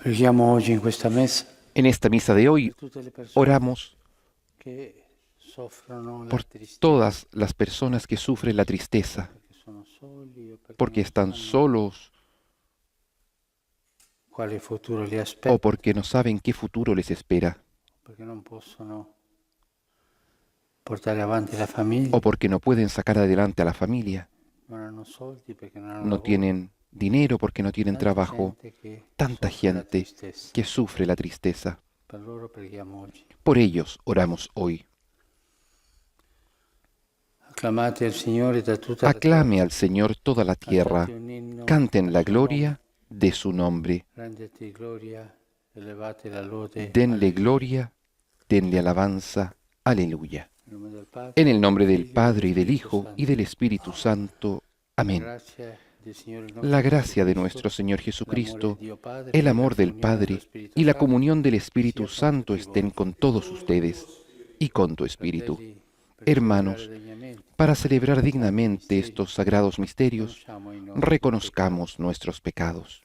Preghiamo oggi in questa messa En esta misa de hoy per tutte le persone oramos che soffrono la por tristezza, todas las personas que sufren la tristeza, perché sono soli o perché porque non están sanno solos quale futuro li o aspetta, porque no saben qué futuro les espera, perché non possono portare avanti la o famiglia, porque no pueden sacar adelante a la familia, non hanno soldi perché non hanno no lavoro. tienen dinero porque no tienen Tanta trabajo, gente che tanta soffre la gente tristezza. que sufre la tristeza. Per loro preghiamo oggi. Por ellos oramos hoy. Acclamate il Signore da tutta la terra, Aclame al Señor toda la cantate tierra, un inno canten al la suo nome, gloria de su nombre, rendete gloria, elevate la lode. denle Alleluia. gloria, denle alabanza, aleluya. Nel nome del Padre, En el nombre del del Figlio e dello Padre y del Spirito Hijo y Santo. del Espíritu Santo. La Amén. gracia del Signore La nostro gracia de Jesucristo, nuestro Señor l'amore di Jesucristo, Dio Padre el e la amor del comunione dello Padre Spirito y la Santo comunión del Espíritu sia con Santo tutti estén voi. con todos ustedes y con tu Espíritu. Fratelli, per celebrare Hermanos, degnamente para celebrar i santi dignamente misteri, estos sagrados misterios, conosciamo i nostri peccati. reconozcamos nuestros pecados.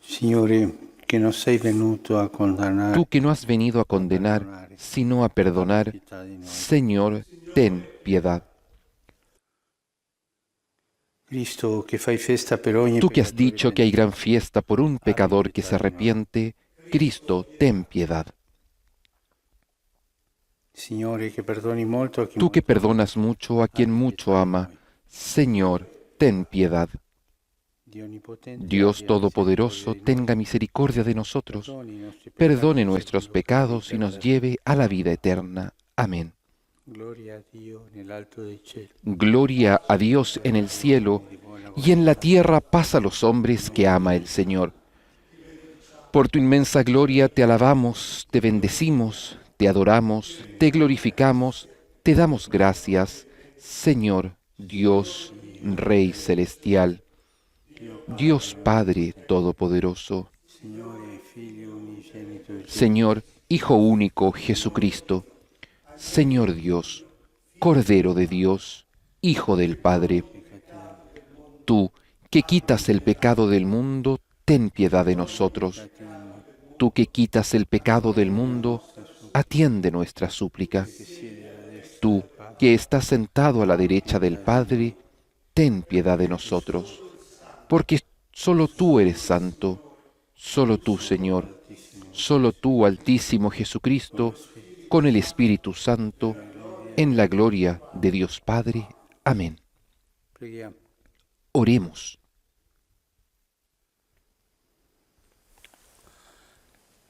Signore, che non sei venuto a condannare, Tú que no has venido a ma a condenar, perdonare, sino a perdonar, abbi pietà di noi. Señor, ten piedad. Cristo, che fai festa per ogni Tú que has peccatore dicho que hay gran fiesta por un abbi pecador que pietà se di noi. arrepiente, Cristo, ten piedad. Signore, che perdoni molto a chi Tú que molto perdonas mucho a quien abbi mucho pietà di ama, noi. Señor, ten piedad. Dio onnipotente, Dios abbia Todopoderoso, misericordia di noi. tenga misericordia de nosotros, Perdoni i nostri peccati, perdone ci nuestros conduca alla pecados vita y nos eterna. lleve a la vida eterna. Amén. Gloria a Dio nell'alto dei cieli. Gloria a Dios en el cielo y en la tierra paz a los hombres que ama el Señor. Por tu inmensa gloria te alabamos, te bendecimos, te adoramos, te glorificamos, te damos gracias, Señor, Dios, Rey celestial, Dios Padre Todopoderoso, Signore, Figlio unigenito di Dio, Señor, Hijo único Jesucristo, Señor Dios, Cordero de Dios, Hijo del Padre, tú que quitas el pecado del mundo, ten piedad de nosotros. Tú que quitas el pecado del mundo, atiende nuestra súplica. Tú que estás sentado a la derecha del Padre, ten piedad de nosotros. Porque solo tú eres santo, solo tú, Señor, solo tú, Altísimo Jesucristo, con el Espíritu Santo, en la gloria de Dios Padre. Amén. preghiamo. Oremos.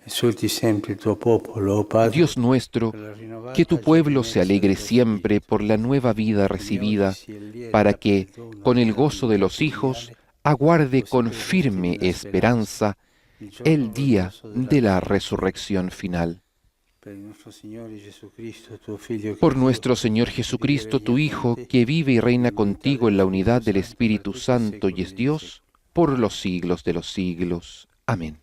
Esulti sempre il tuo popolo, oh Padre, Dios nuestro, per la rinnovata que tu pueblo se giovinezza alegre del tuo siempre Spirito. por la nueva vida recibida, para que, con el gozo de los hijos, aguarde con firme esperanza el día de la resurrección final. Per il nostro Signore Jesucristo, tuo Figlio, che Por vive nuestro Señor Jesucristo, tu Hijo, que vive y reina contigo en la unidad del Espíritu Santo y es Dios, por los siglos de los siglos. Amén.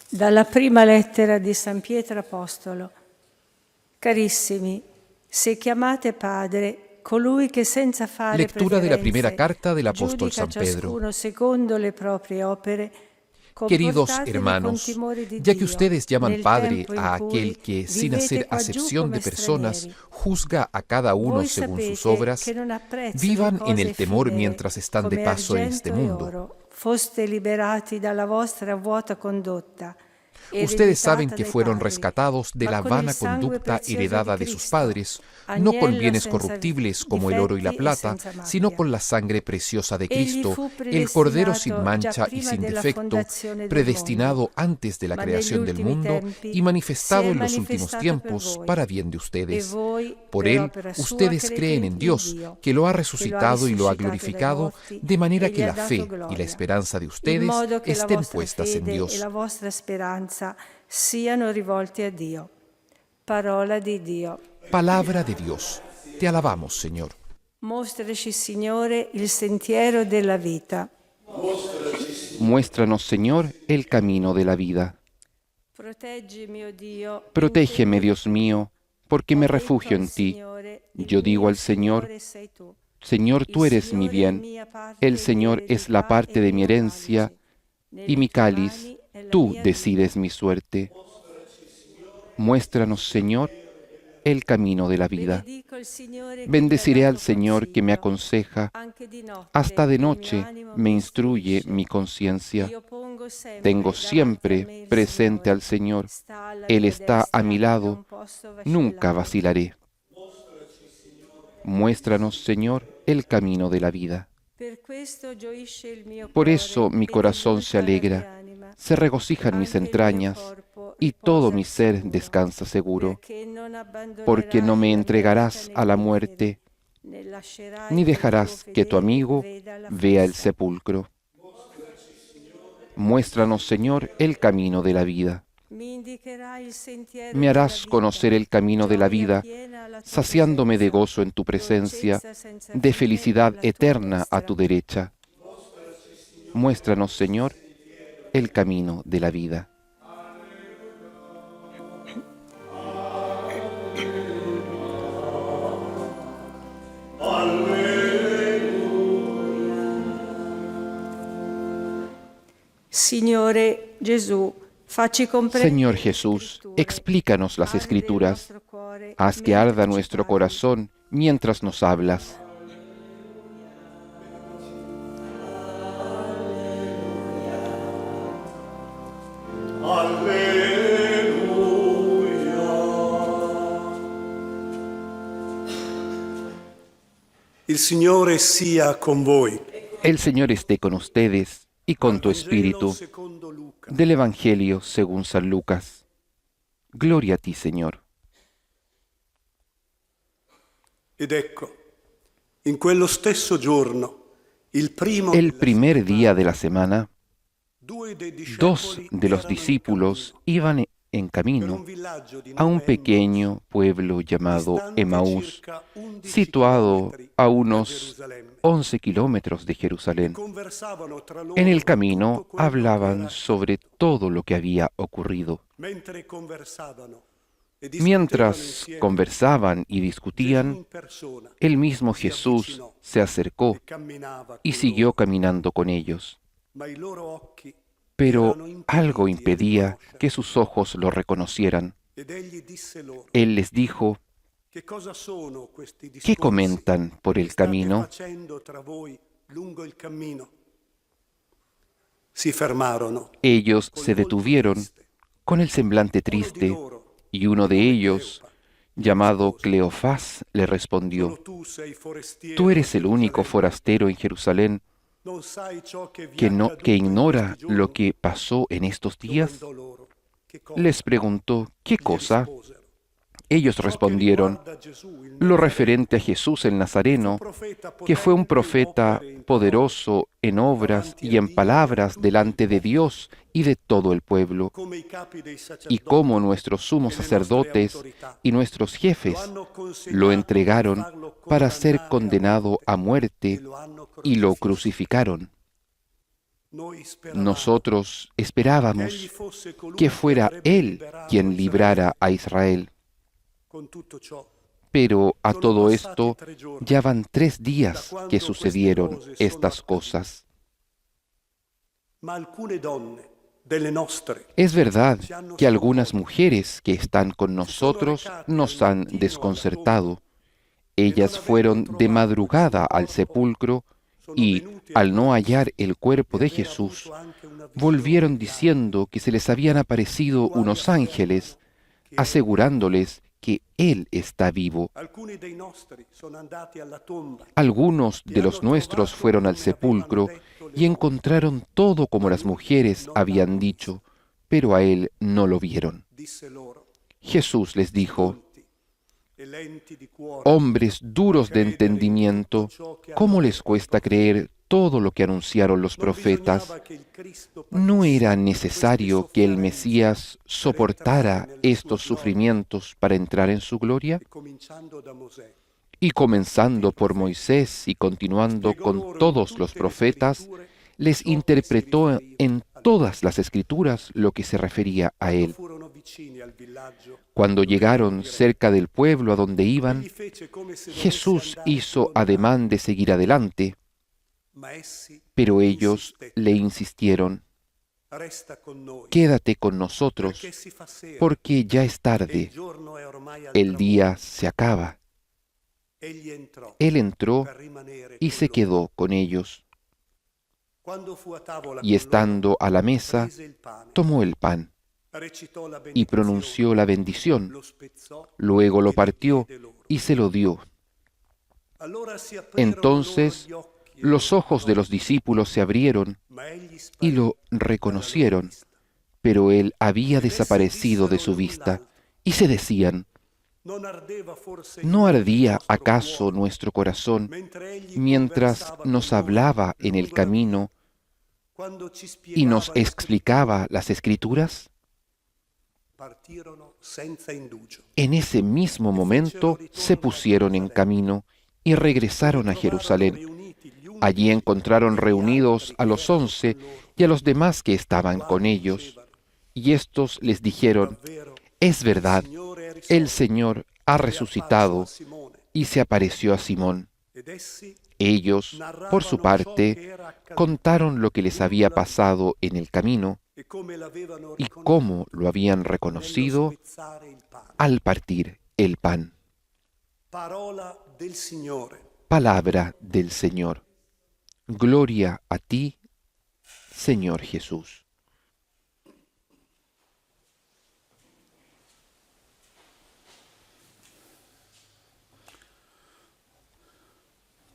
Dalla prima lettera di San Pietro Apostolo. Carissimi, se chiamate Padre colui che senza fare Lectura de la primera preferenze carta del apóstol giudica San Pedro. ciascuno secondo le proprie opere, Queridos comportatevi con hermanos, timore di ya que Dio, ustedes llaman nel Padre tempo in a cui aquel que, sin vivete hacer qua giù acepción come de personas, stranieri. juzga a cada uno Voi según sus sapete obras, che non apprezzo vivan le en cose el temor effimere, mientras están de come paso en este argento e mundo. oro. Foste liberati dalla vostra vuota condotta. Ustedes saben ereditata que dai fueron padri, rescatados de ma la con il vana sangue conducta prezioso heredada di de sus Cristo, padres, no con agnello bienes senza corruptibles como el oro y la difetti e plata, senza sino macchia. con la sangre preciosa de Egli Cristo, fu el Cordero sin predestinato già mancha y prima sin della defecto, fondazione del predestinado mondo, antes de la ma negli creación del ultimi mundo tempi y manifestado si è en los últimos manifestato per tiempos voi. para bien de E ustedes. voi, Por per él, opera sua, ustedes creen en credete in Dios, Dio, que lo ha che resucitado y lo ha risuscitato dai glorificado, morti de manera e que gli ha la dato fe y la gloria, esperanza de in ustedes modo che la estén vostra puestas en fede e Dios. la vostra speranza siano rivolti a Dio. Parola di Dio. Palabra de Dios. Te alabamos, Señor. Mostraci, Signore, il sentiero della vita. Muéstranos, Señor, el camino de la vida. Proteggimi, oh Dio. Protégeme, Dios mío, porque me refugio en ti. Yo digo al Señor, Señor, tú eres mi bien, el Señor es la parte de mi herencia y mi cáliz, tú decides mi suerte. Muéstranos, Señor, el camino de la vida. Bendeciré al Señor que me aconseja, hasta de noche me instruye mi conciencia. Tengo siempre presente al Señor, Él está a mi lado, nunca vacilaré. Muéstranos, Señor, el camino de la vida. Por eso mi corazón se alegra, se regocijan mis entrañas, y todo mi ser descansa seguro, porque no me entregarás a la muerte, ni dejarás que tu amigo vea el sepulcro. Muéstranos, Señor, el camino de la vida. Me harás conocer el camino de la vida, saciándome de gozo en tu presencia, de felicidad eterna a tu derecha. Muéstranos, Señor, el camino de la vida. Signore Gesù, facci comprendere. Señor Jesús, explícanos las Escrituras. Haz que arda nuestro corazón mientras nos hablas. Il Signore sia con voi. El Señor esté con ustedes y con tu espíritu. Secondo Luca. Del Evangelio según San Lucas. Gloria a ti, Señor. Ed ecco, in quello stesso giorno, il primo El primer día de la semana, due dei dos discepoli de los erano in discípulos iban en per un camino villaggio di a un 9 pequeño pueblo llamado distante Emaús, circa 11 situado chilometri a da unos Gerusalemme. 11 kilómetros de Jerusalén. Conversavano tra loro En el tutto camino quello che hablaban era sobre todo lo que había ocurrido. mentre conversavano e discutevano Mientras insieme, conversaban y Gesù discutían, in persona el mismo si Jesús avvicinò se acercó e camminava y con siguió loro, caminando con ellos. ma i loro occhi Pero erano impediti algo a impedía riconoscerlo. que sus ojos lo reconocieran. Ed egli disse loro: Él les dijo, che cosa sono questi ¿qué discorsi comentan por che el state camino? facendo tra voi lungo il cammino? Si fermarono. Ellos col se volto detuvieron triste. con el semblante Uno di triste, loro, y uno de nome ellos, Cleopa, llamado rispose: Cleofás, le respondió, Solo tu sei forestiero tú eres a el único Gerusalemme. forastero en Jerusalén Non sai ciò che vi è que accaduto in ignora questi giorni? lo que pasó en estos días. Domandò loro: che cosa? Les preguntó, ¿qué Gli cosa? risposero: Ellos ciò che respondieron, riguarda Gesù, il lo Nazareno, referente a Jesús el Nazareno, que fue un profeta poderoso en obras y en palabras delante de Dios y de todo el pueblo, come i capi dei y sacerdoti cómo nuestros sumos e le nostre sacerdotes autorità y nuestros lo jefes hanno consegnado lo per entregaron farlo para ser condannare condenado a e muerte lo hanno y lo crocifisso. crucificaron. Noi speravamo Nosotros che egli esperábamos fosse colui que fuera avrebbe Él liberato quien Israele. librara a Israel. Con tutto ciò, Pero a sono todo passati esto 3 giorni ya van 3 da días quando que queste sucedieron cose sono estas accadute. cosas. Ma alcune donne delle nostre Es verdad ci hanno que algunas sconvolto. mujeres que están con nosotros nos han desconcertado. Ellas fueron de madrugada al sepulcro y, al no hallar el cuerpo de Jesús, volvieron diciendo que se les habían aparecido unos ángeles, asegurándoles que Él está vivo. Alcuni dei nostri sono andati alla tomba Algunos de los nuestros fueron al sepulcro y encontraron todo como las mujeres habían dicho, pero a Él no lo vieron. disse loro: Jesús les dijo, "Tonti e lenti di cuore, hombres duros de entendimiento, ¿cómo les cuesta creer todo lo que anunciaron los non profetas? bisognava che il Cristo ¿No patisse era queste necesario que el sofferenze Mesías soportara estos sufrimientos para entrar en su gloria? e cominciando da Mosè Y comenzando por Moisés y continuando con todos los profetas, les interpretó en todas las escrituras lo que se refería a él. Furono vicini al villaggio. Cuando llegaron cerca del pueblo a donde iban, Egli fece come se Jesús volesse andare hizo lontano, ademán de seguir adelante, ma essi pero ellos insistette, le insistieron, resta con noi, quédate con nosotros, perché si fa sera, porque ya es e il tarde, giorno è ormai al el tramonto. día se acaba. Egli entrò Él entró per rimanere y con se loro. quedó con ellos, Quando fu a tavola y con estando loro, a la mesa, prese il pane, tomó el pan recitò la y benedizione, pronunció la bendición, lo spezzò luego lo e partió diede loro. y se lo dio. Allora si aprirono Entonces loro gli occhi e los loro ojos de los discípulos se abrieron ma egli y sparì lo dalla loro reconocieron, vista. pero él había Ed essi desaparecido de dissero su l'un vista, l'altro, y se decían, non ardeva forse in ¿no noi il ardía nostro acaso cuore, nuestro corazón mentre egli mientras conversava nos con noi hablaba en el lungo la via, camino quando ci y nos spiegava le explicaba las escrituras? partirono senza indugio. En ese mismo momento se pusieron en camino y regresaron a Jerusalén. Riuniti gli undici Allí encontraron e gli reunidos altri a che los erano 11 con loro. y a los demás que estaban Ma con ellos. dicevano, Y estos les dijeron, davvero, es verdad, il Signore è risorto, el Señor ha è apparso resucitado a Simone. y se apareció a Simón. Ed essi Ellos, por su narravano ciò parte, che era accaduto contaron lo que les había pasado en el camino e come l'avevano y riconosciuto cómo lo habían nello reconocido spezzare il pane. al partir el pan. Parola del Signore. Palabra del Señor. Gloria a ti, Señor Jesús.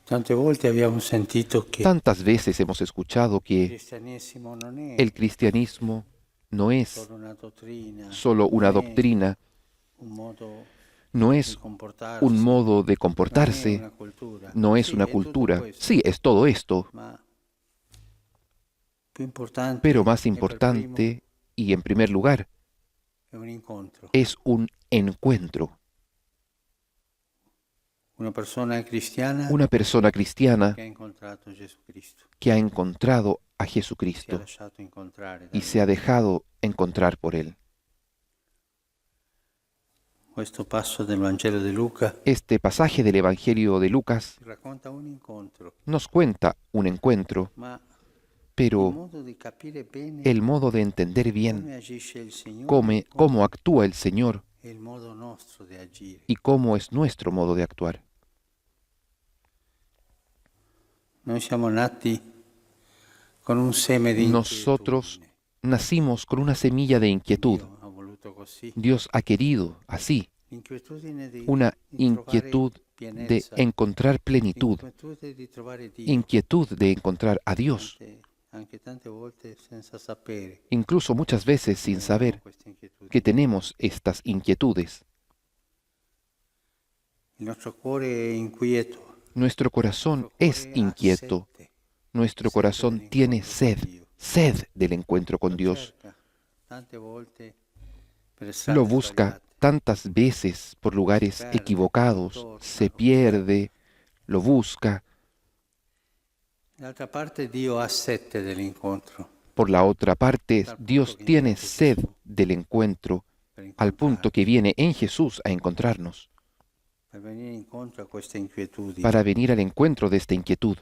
Tante volte abbiamo sentito che il Tantas veces hemos escuchado que cristianesimo non è el cristianismo no es solo una dottrina, solo una non è doctrina, un modo no di es comportarsi, un modo de non è comportarse, una cultura. no es Sì, una è tutto cultura. questo, Sí, es todo esto, ma più importante pero más è per primo importante y en primer lugar è un incontro. es un encuentro. Una persona cristiana Una persona cristiana che ha incontrato Gesù Cristo, que ha encontrado a si è Jesucristo lasciato incontrare da y se ha dejado encontrar por Él. questo passo del Vangelo di Luca Este pasaje del Evangelio de Lucas racconta un incontro, nos cuenta un encuentro, ma il pero modo di capire bene el modo de entender bien come agisce il Signore cómo actúa el Señor è il modo nostro di agire. y cómo es nuestro modo de actuar. Noi siamo nati con un seme di Nosotros inquietudine. nacimos con una semilla de inquietud. Dio ha voluto così. Dios ha querido así, L'inquietudine di una trovare inquietud de pienezza, encontrar plenitud, l'inquietudine di trovare Dio, inquietud de encontrar a Dios, anche tante volte senza sapere incluso muchas veces sin che saber abbiamo queste inquietudini. que tenemos estas inquietudes. Il nostro cuore è inquieto, Nuestro corazón es inquieto, nuestro corazón tiene sed del encuentro con Dios. tante volte per strade Lo busca sbagliate. tantas veces por lugares equivocados, se pierde, lo busca. D'altra parte Dio ha sete dell'incontro, Por la otra parte, Dios tiene sed del encuentro, al punto que viene en Jesús a encontrarnos, per venire incontro a queste inquietudini. para venir al encuentro de esta inquietud.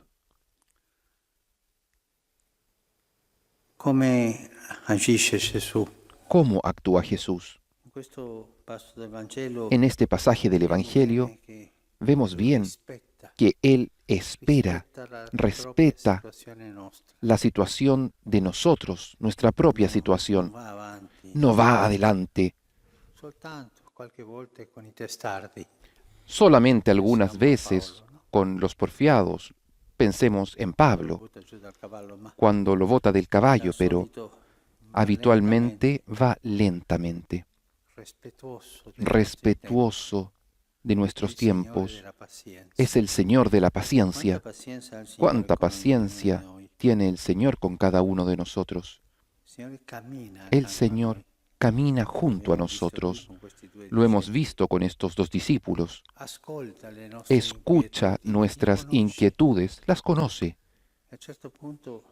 Come agisce Gesù? ¿Cómo actúa Jesús? In questo passo del Vangelo En este pasaje del Evangelio che vemos bien rispetta que Él espera, la respeta propria situazione nostra. la situación de nosotros, nuestra propia situación. Va avanti, No va adelante, soltanto qualche volta con i testardi. solamente algunas veces con los porfiados. Pensemos en Pablo, Butta giù dal cavallo, ma cuando lo bota del caballo, pero solito habitualmente va lentamente, respetuoso de nuestros tiempos. Es el Señor de la paciencia. ¿Cuánta paciencia tiene el Señor con cada uno de nosotros? El Señor camina junto a nosotros. Lo hemos visto con estos dos discípulos. Ascolta le nostre Escucha inquietudini, nuestras conosce. inquietudes, las conoce A un certo punto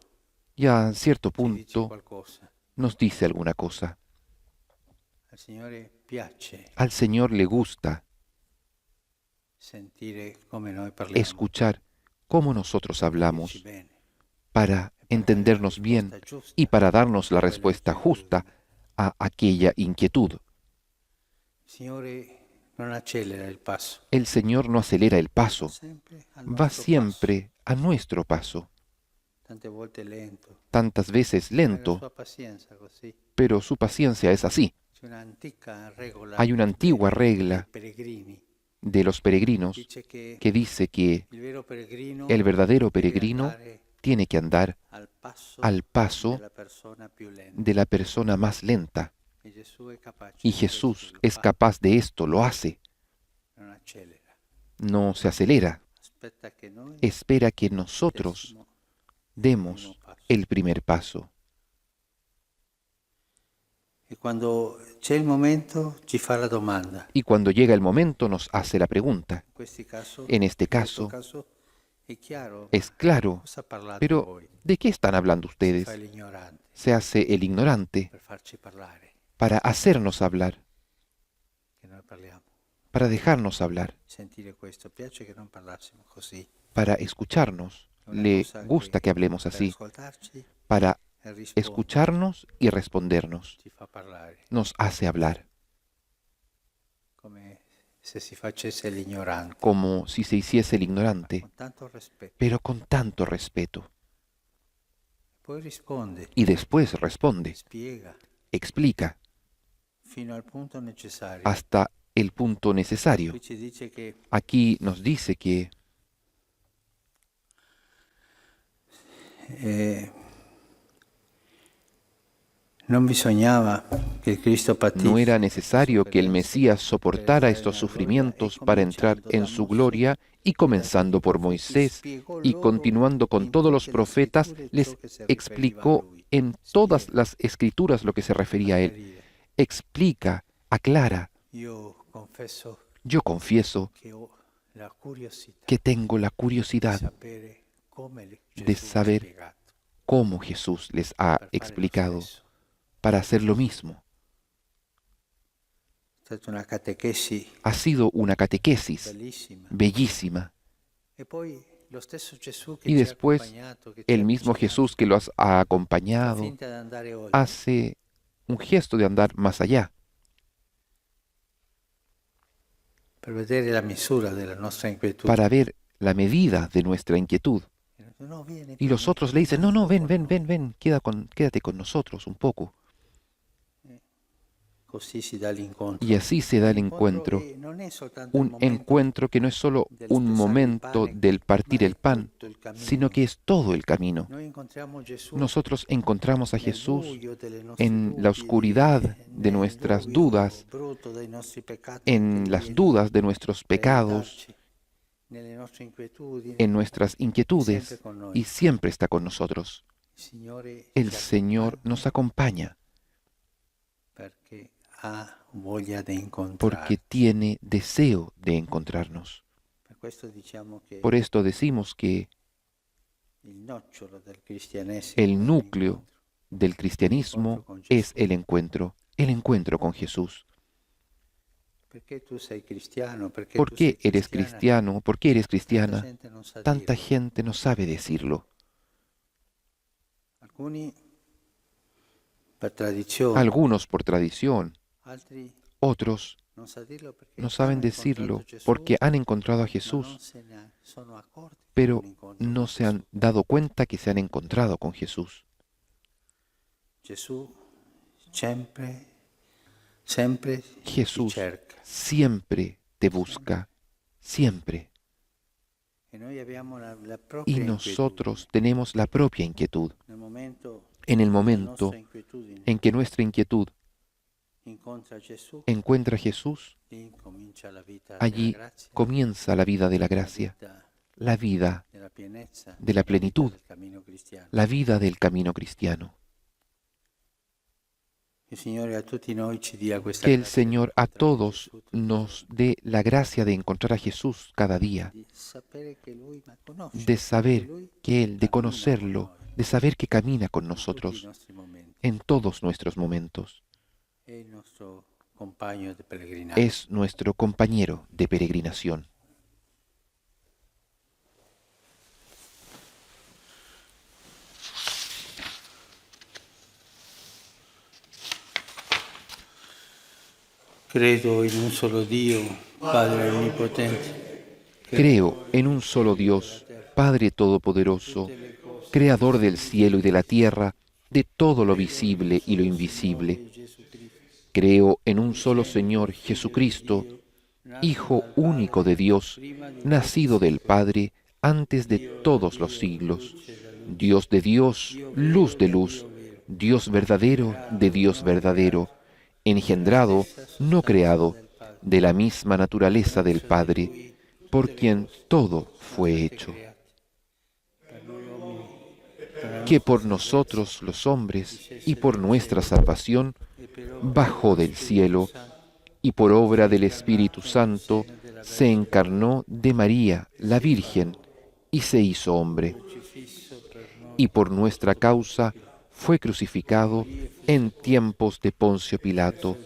y a cierto ci dice punto qualcosa. nos dice alguna cosa. Al Signore piace Al Señor le gusta sentire come noi parliamo. escuchar cómo nosotros hablamos Capisci bene. para entendernos bien y para darnos la respuesta justa a aquella inquietud. Il Signore non accelera il passo, El Señor no acelera el paso, sempre al va nostro siempre a nuestro paso, passo, tante volte lento. tantas veces Ma è la lento, sua pazienza così. pero su paciencia es así. C'è un'antica regola Hay una antigua dei regla peregrini. de los peregrinos Dice che que dice que il vero peregrino el verdadero deve peregrino andare tiene que andar al passo al paso della persona più lenta. de la persona más lenta. E Gesù è capace Y di Jesús questo, lo es fa, capaz de esto, lo hace, non accelera. no se acelera, Aspetta che noi espera que nosotros dessimo demos il primo passo. el primer paso. E quando c'è il momento ci fa la domanda. Y cuando llega el momento nos hace la pregunta. En este In questo caso caso è chiaro es claro, cosa parlate pero voi. ¿de qué están hablando Si ustedes? fa l'ignorante Se hace el ignorante per farci parlare, para hacernos hablar, che noi parliamo. para dejarnos hablar, Sentire questo, piace che non parlassimo così. para escucharnos. Una Le cosa gusta que hablemos per así, ascoltarci para e rispondere escucharnos y respondernos. ci fa parlare, Nos hace hablar, come se si facesse l'ignorante, como si se hiciese el ignorante, con tanto rispetto. pero con tanto respeto. Poi risponde, Y después responde, spiega, explica, fino al punto necessario. hasta el punto necesario. Qui ci dice che Aquí nos dice que non bisognava che il Cristo patisse. no era necesario que el Mesías soportara estos sufrimientos para entrar en su gloria, y comenzando por Moisés y continuando con todos los profetas, les explicó en todas las escrituras lo que se refería a él. Explica, aclara. Io confesso Yo confieso che ho la curiosità que tengo la di curiosidad sapere come de Gesù ha saber spiegato cómo Jesús les ha per fare lo explicado stesso. para hacer lo mismo. È stata una catechesi Ha sido una catequesis bellissima. bellísima. E poi lo stesso Gesù che Y ci ha después accompagnato, che ci el ha mismo avvicinato, Jesús que los ha fa acompañado finta di andare oltre hace un gesto de andar más allá per vedere la misura della nostra inquietud. para ver la medida de nuestra inquietud. No, vieni, Y los otros le dicen, no, no, ven, ven, ven, ven, quédate con nosotros un poco. Così si dà l'incontro. Y así se da el encuentro. Non è soltanto il Un momento encuentro que no es solo del un spezzare il momento pane, del partir ma el è pan, tutto il cammino. sino que es todo el camino. Noi incontriamo Gesù Nosotros encontramos a nel Jesús buio delle nostre en dubbi, la oscuridad de nel nuestras buio dudas, brutto dei nostri peccati en las interiori, dudas de nuestros pecados, aiutarci nelle nostre inquietudini. en nuestras inquietudes, Siempre con noi. y siempre está con nosotros. Il Signore El ci Señor accompagna nos acompaña perché ha voglia di incontrare. porque tiene deseo de encontrarnos. Per questo diciamo che Por esto decimos que il nocciolo del cristianesimo el è núcleo l'incontro. del cristianismo es el encuentro con Jesús. Perché tu sei cristiano? Perché ¿Por tu sei qué eres cristiano? ¿Por qué eres Tanta cristiana? gente non sa Tanta dirlo. gente no sabe decirlo. Alcuni per tradizione, Algunos por tradición, altri otros non sa dirlo perché no saben hanno decirlo incontrato Gesù, porque han encontrado a ma non Jesús, se ne sono accorti che pero hanno un incontro no con se han Gesù. dado cuenta que se han encontrado con Jesús. Gesù sempre ti Jesús cerca. siempre te busca, siempre. E noi abbiamo la propria Y inquietudine. nosotros tenemos la propia inquietud. Nel momento En el della momento nostra inquietudine en que nuestra inquietud incontra Gesù, encuentra a Jesús, lì comincia la vita allí della grazia, comienza la vida de la gracia, la vida della pienezza, de la plenitud, del cammino cristiano. la vida del camino cristiano. Il Signore a tutti noi ci dia questa Que el grazia Señor a todos nos dé la gracia de encontrar a Jesús cada día, di sapere che Lui mi conosce, de che saber Lui que Él, de cammina con conocerlo, noi de saber que camina con in tutti i nosotros nostri momenti. en todos nuestros momentos. È il nostro compagno di pellegrinaggio. Es nuestro compañero de peregrinación. Credo in un solo Dio, Padre Onnipotente, Creo en un solo Dios, Padre Todopoderoso, Creador del cielo y de la tierra, de todo lo visible y lo invisible. Creo en un solo Señor Jesucristo, Hijo único de Dios, nacido del Padre antes de todos los siglos, Dios de Dios, luz de luz, Dios verdadero de Dios verdadero, engendrado, no creado, de la misma naturaleza del Padre, por quien todo fue hecho, que por nosotros los hombres y por nuestra salvación bajó del cielo y por obra del Espíritu Santo se encarnó de María, la Virgen, y se hizo hombre. Y por nuestra causa fue crucificado en tiempos de Poncio Pilato,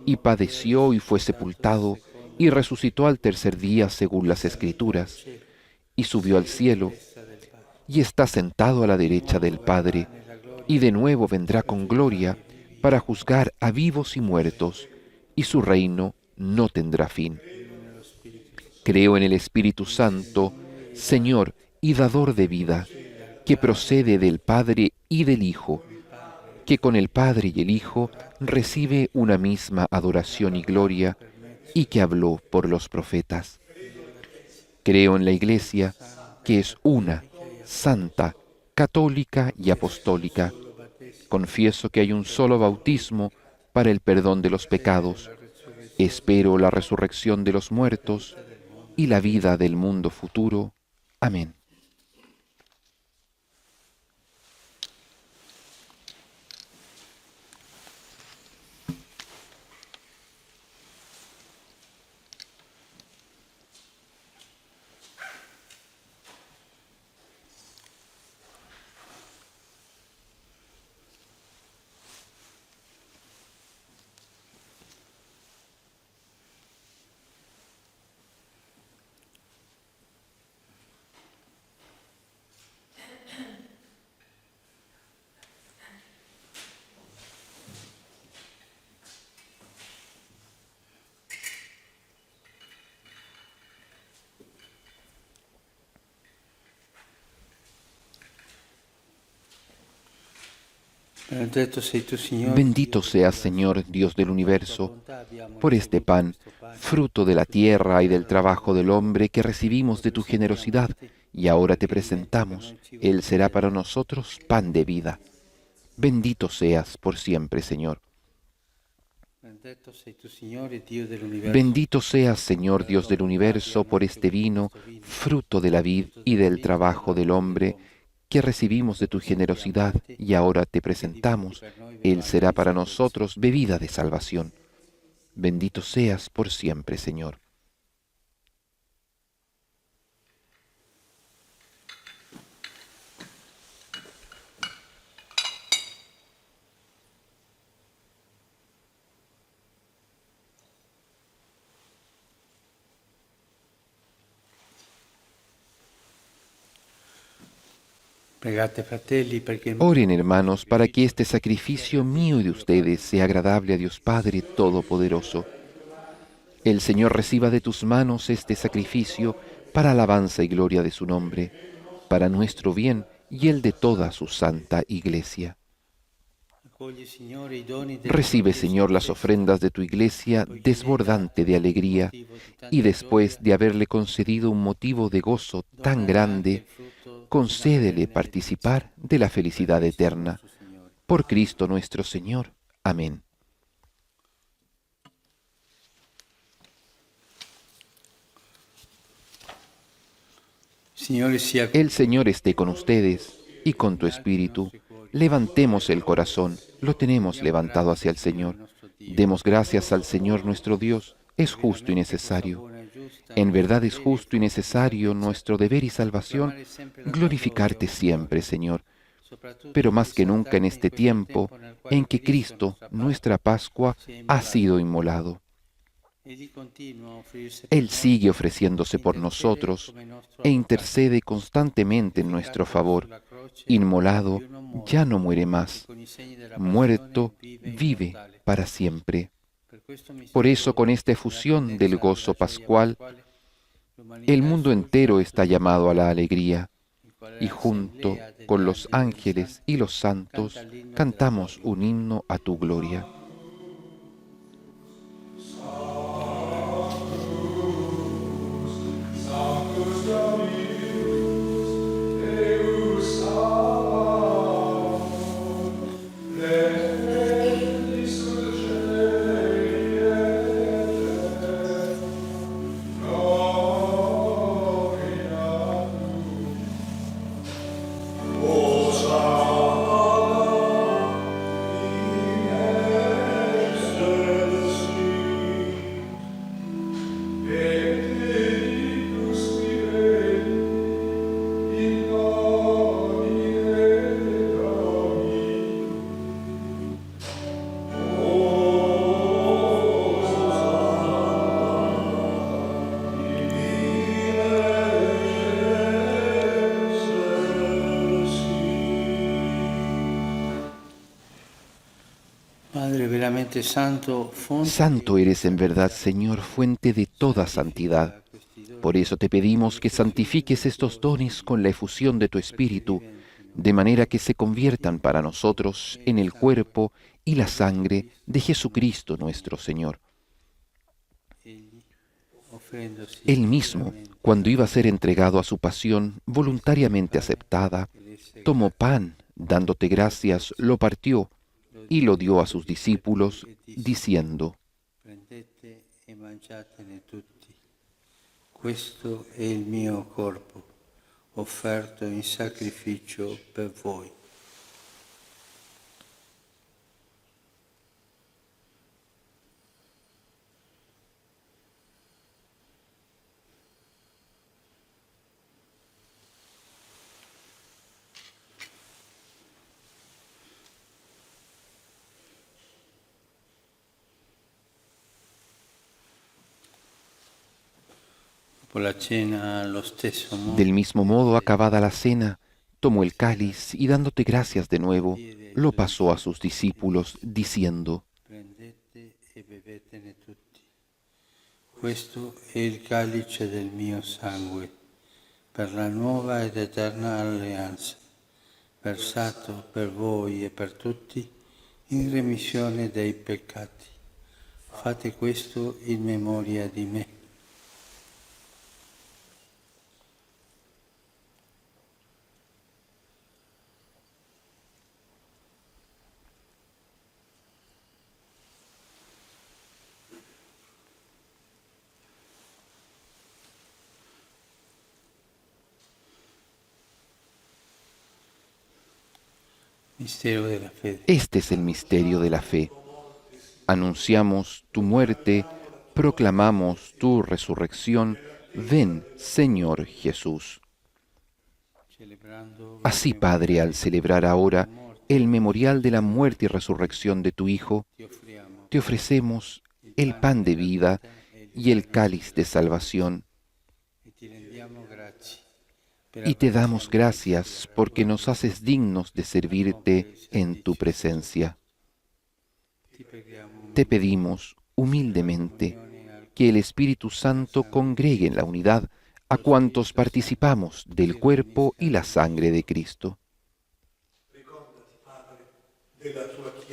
y padeció y fue sepultado, y resucitó al tercer día según las Escrituras, y subió al cielo, y está sentado a la derecha del Padre, y de nuevo vendrá con gloria para juzgar a vivos y muertos, y su reino no tendrá fin. Creo en el Espíritu Santo, Señor y dador de vida, que procede del Padre y del Hijo, que con el Padre y el Hijo recibe una misma adoración y gloria, y que habló por los profetas. Creo en la Iglesia, que es una, santa, católica y apostólica. Confieso que hay un solo bautismo para el perdón de los pecados. Espero la resurrección de los muertos y la vida del mundo futuro. Amén. Benedetto sei tu, Signore, Bendito seas, Señor, Dios del universo, por este pan, fruto de la tierra y del trabajo del hombre que recibimos de tu generosidad, y ahora te presentamos. Él será para nosotros pan de vida. Bendito seas por siempre, Señor. Benedetto sei tu, Signore, Dio dell'universo. Bendito seas, Señor, Dios del universo, por este vino, fruto de la vid y del trabajo del hombre, que recibimos de tu generosidad, y ahora te presentamos. Él será para nosotros bebida de salvación. Bendito seas por siempre, Señor. Pregate, fratelli, perché Oren, hermanos, para que este sacrificio mío y de ustedes sea agradable a Dios Padre Todopoderoso. El Señor reciba de tus manos este sacrificio para alabanza y gloria de su nombre, para nuestro bien y el de toda su santa Iglesia. accogli, Signore, i doni del Recibe, Señor, las ofrendas de tu Iglesia desbordante de alegría, y después de haberle concedido un motivo de gozo tan grande, concédele participar de la felicidad eterna. Por Cristo nuestro Señor. Amén. Signore sia El Señor esté con ustedes y con tu espíritu. Levantemos el corazón, lo tenemos levantado hacia el Señor. Demos gracias al Señor nuestro Dios, es justo y necesario. En verdad es justo y necesario nuestro deber y salvación glorificarte siempre, Señor, pero más que nunca en este tiempo en que Cristo, nuestra Pascua, ha sido inmolado. Él sigue ofreciéndose por nosotros e intercede constantemente en nuestro favor. Inmolado, ya no muere más. Muerto, vive para siempre. Por eso, con esta efusión del gozo pascual, el mundo entero está llamado a la alegría, y junto con los ángeles y los santos cantamos un himno a tu gloria. Padre veramente santo, Santo eres en verdad, Señor, fuente de toda santidad. Por eso te pedimos que santifiques estos dones con la efusión de tu Espíritu, de manera que se conviertan para nosotros en el cuerpo y la sangre de Jesucristo nuestro Señor. Él mismo, cuando iba a ser entregado a su pasión voluntariamente aceptada, tomó pan, dándote gracias, lo partió y lo dio a sus discípulos, diciendo: Prendete e mangiatene tutti. Questo è il mio corpo, offerto in sacrificio per voi. Dopo la cena, allo stesso modo, Del mismo modo, acabada la cena, tomó el cáliz y dándote gracias de nuevo, lo pasó a sus discípulos, diciendo: prendete e bevetene tutti. Questo è il calice del mio sangue, per la nuova ed eterna alleanza, versato per voi e per tutti in remissione dei peccati. Fate questo in memoria di me. Mistero de la fe. Este es el misterio de la fe. Anunciamos tu muerte, proclamamos tu resurrección. Ven, Señor Jesús. Así, Padre, al celebrar ahora el memorial de la muerte y resurrección de tu Hijo, te ofrecemos el pan de vida y el cáliz de salvación. Y te damos gracias porque nos haces dignos de servirte en tu presencia. Te pedimos humildemente que el Espíritu Santo congregue en la unidad a cuantos participamos del cuerpo y la sangre de Cristo.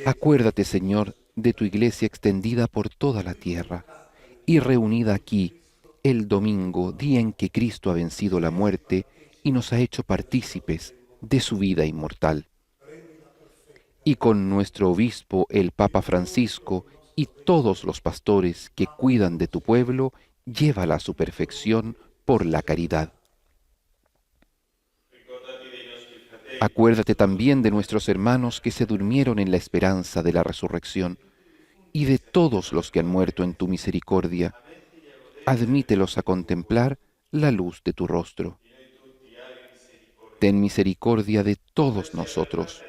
Acuérdate, Señor, de tu iglesia extendida por toda la tierra y reunida aquí el domingo, día en que Cristo ha vencido la muerte y nos ha hecho partícipes de su vida inmortal. Y con nuestro obispo, el Papa Francisco, y todos los pastores que cuidan de tu pueblo, llévala a su perfección por la caridad. Acuérdate también de nuestros hermanos que se durmieron en la esperanza de la resurrección, y de todos los que han muerto en tu misericordia. Admítelos a contemplar la luz de tu rostro. Ten misericordia de todos nosotros,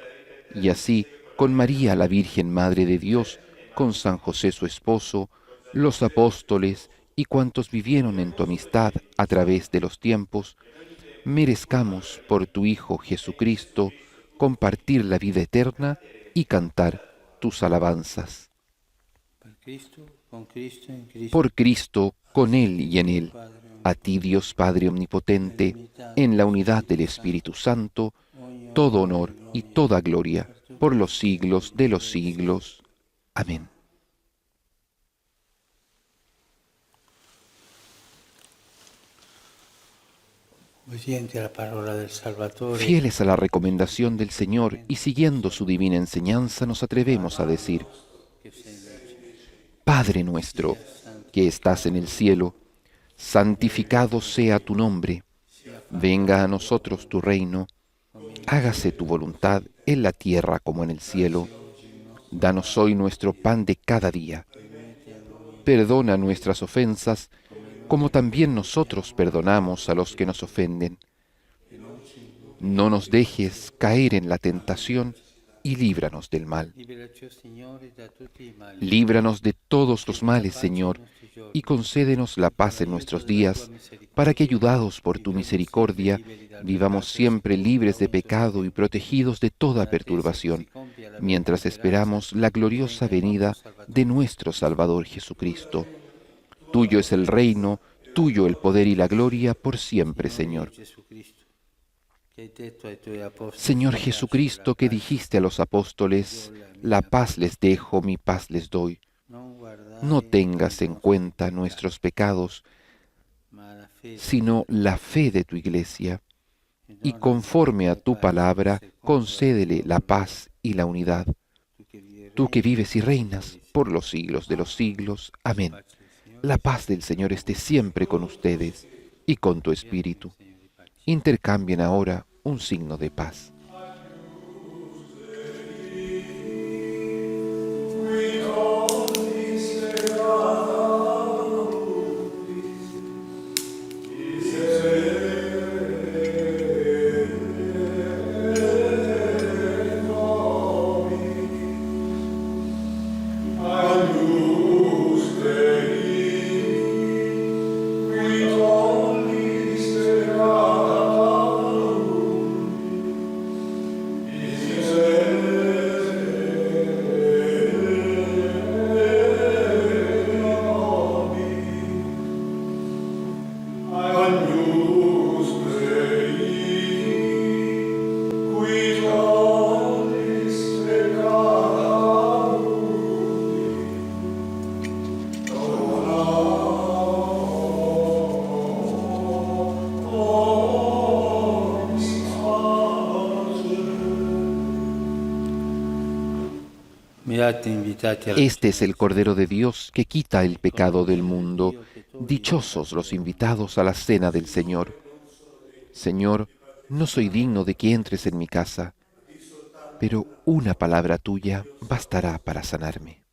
y así, con María la Virgen Madre de Dios, con San José su esposo, los apóstoles y cuantos vivieron en tu amistad a través de los tiempos, merezcamos por tu Hijo Jesucristo compartir la vida eterna y cantar tus alabanzas. Per Cristo, con Cristo, in Cristo, Por Cristo, con Él y en Él, a ti Dios Padre Omnipotente, en la unidad del Espíritu Santo, todo honor y toda gloria por los siglos de los siglos. Amén. obbedienti alla parola del Salvatore, Fieles a la recomendación del Señor y siguiendo su divina enseñanza, nos atrevemos a decir: che sei in luce, Padre nuestro, que estás en el cielo, santificado sea tu nombre. Venga a nosotros tu reino. Hágase tu voluntad en la tierra como en el cielo. Danos hoy nuestro pan de cada día. Perdona nuestras ofensas, como también nosotros perdonamos a los que nos ofenden. No nos dejes caer en la tentación y líbranos del mal. liberaci, o Signore, da tutti i mali. Líbranos de todos los males, Señor, y concédenos la paz en nuestros días, para que, ayudados por tu misericordia, vivamos siempre libres de pecado y protegidos de toda perturbación, mientras esperamos la gloriosa venida de nuestro Salvador Jesucristo. Tuyo es el reino, tuyo el poder y la gloria por siempre, Señor. Jesucristo, che hai detto ai tuoi apostoli, Señor Jesucristo, que dijiste a los apóstoles: la paz les dejo, mi paz les doy. non guardare No tengas en cuenta nuestros pecados, ma la fede, sino la fe de tu Iglesia, y conforme a tu palabra, concédele la paz y la unidad. Tú que vives y reinas por los siglos de los siglos. Amén. La paz del Señor esté siempre con ustedes y con tu espíritu. Intercambien ahora un signo de paz. mirate invitati alla Este es el Cordero de Dios que quita el pecado del mundo. Dichosos los invitados a la cena del Señor. Señor, no soy digno de que entres en mi casa, pero una palabra tuya bastará para sanarme.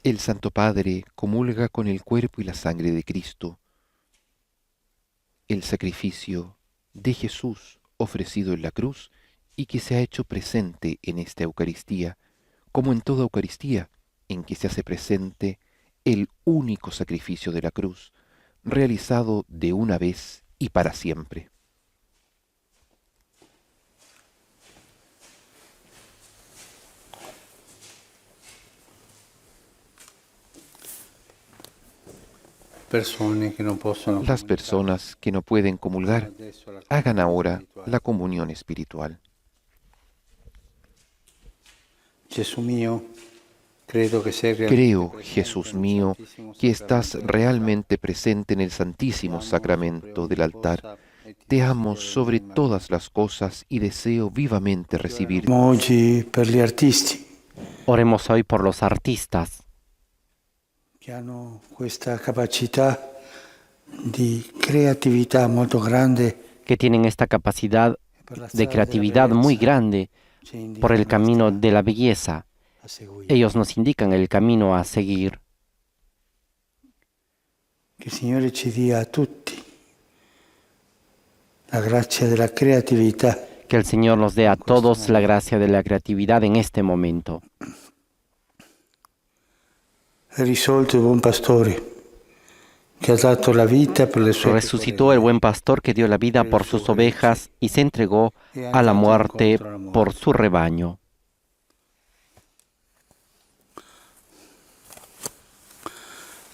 El Santo Padre comulga con el cuerpo y la sangre de Cristo, el sacrificio de Jesús ofrecido en la cruz y que se ha hecho presente en esta Eucaristía, como en toda Eucaristía en que se hace presente el único sacrificio de la cruz, realizado de una vez y para siempre. persone che non possono Las personas que no pueden comulgar, adesso la hagan ahora spirituale. la comunión espiritual. Gesù mio, credo que sei Creo, realmente Jesús presente mío, nel Santissimo que estás Sacramento. realmente presente en el Santísimo Sacramento del altar. Te amo sobre todas las cosas y deseo vivamente recibirte. Oggi per gli artisti Oremos hoy por los artistas che hanno questa capacità di creatività molto grande que tienen esta capacidad per la de strada creatividad della muy bellezza, grande ci indicano por el la camino strada de la belleza. a seguire. Ellos nos indican el camino a seguir. Che il Signore ci dia a tutti la grazia della creatività Que el Señor nos dé a todos la gracia de la creatividad en este momento. risolto il buon pastore che ha dato la vita per le sue Resucitó el buen pastor que dio la vida por sus ovejas y se entregó a la muerte por su rebaño.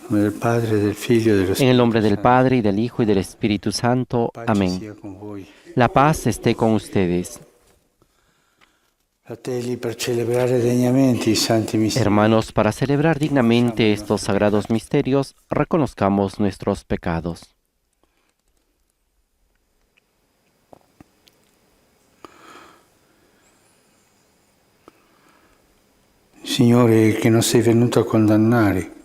Nel Padre, del Figlio e dello En Spirito el nombre del Santo. Padre, y del Hijo, y del Espíritu Santo. Pace Amén. sia con voi. La paz esté con ustedes. Fratelli, per celebrare degnamente i santi misteri, Hermanos, para celebrar dignamente estos sagrados misterios, reconozcamos nuestros pecados. Signore, che non sei venuto a condannare,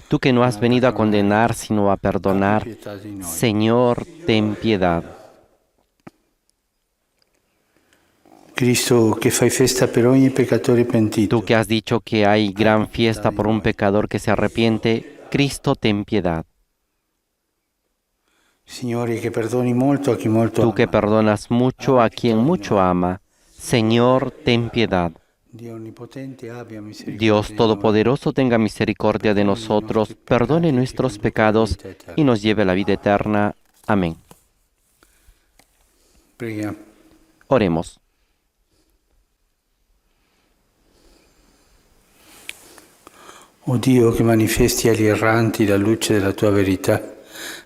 Tú que no has venido a condenar, sino a abbi perdonar, pietà di noi. Señor, ten piedad. Cristo, che fai festa per ogni peccatore pentito, Tú que has dicho que hay gran fiesta por un pecador que se arrepiente, Cristo, ten piedad. Signore, che perdoni molto a chi molto Tú que ama, perdonas mucho a quien mucho ama, Señor, ten piedad. Dio onnipotente abbia misericordia Dios di noi. Todopoderoso tenga misericordia de nosotros, perdone nuestros pecados y nos lleve a la vida eterna. Amén. Preghiamo. Oremos. O Dio, che manifesti agli erranti la luce della tua verità,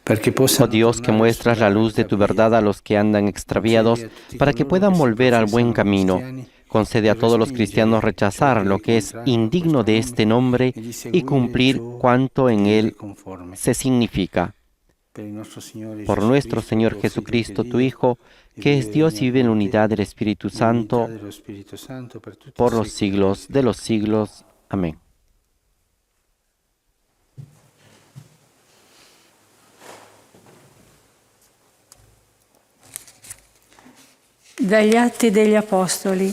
perché Oh possano Dios, que muestras la luz de tu verdad a los que andan extraviados, para que puedan volver al buen camino. Concede a todos los cristianos rechazar lo que es indigno de este nombre y cumplir cuanto en él se significa. Por nuestro Señor Jesucristo, tu Hijo, que es Dios y vive en la unidad del Espíritu Santo, por los siglos de los siglos. Amén. Dagli Atti degli Apostoli.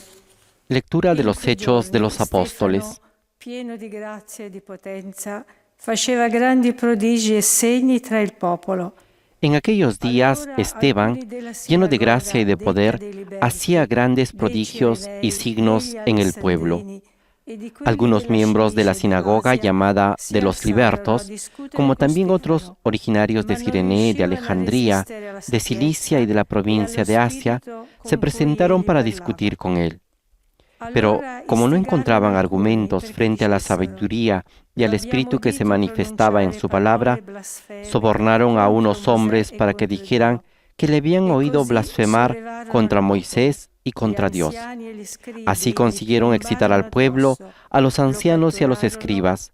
Lectura de los Hechos de los Apóstoles. Pieno di grazia e di potenza, faceva grandi prodigi e segni tra il popolo. En aquellos días, Esteban, lleno de gracia y de poder, hacía grandes prodigios y signos en el pueblo. Algunos miembros de la sinagoga llamada de los libertos, como también otros originarios de Cirene, de Alejandría, de Cilicia y de la provincia de Asia, se presentaron para discutir con él. Pero como no encontraban argumentos frente a la sabiduría y al espíritu que se manifestaba en su palabra, sobornaron a unos hombres para que dijeran que le habían oído blasfemar contra Moisés y contra Dios. Así consiguieron excitar al pueblo, a los ancianos y a los escribas,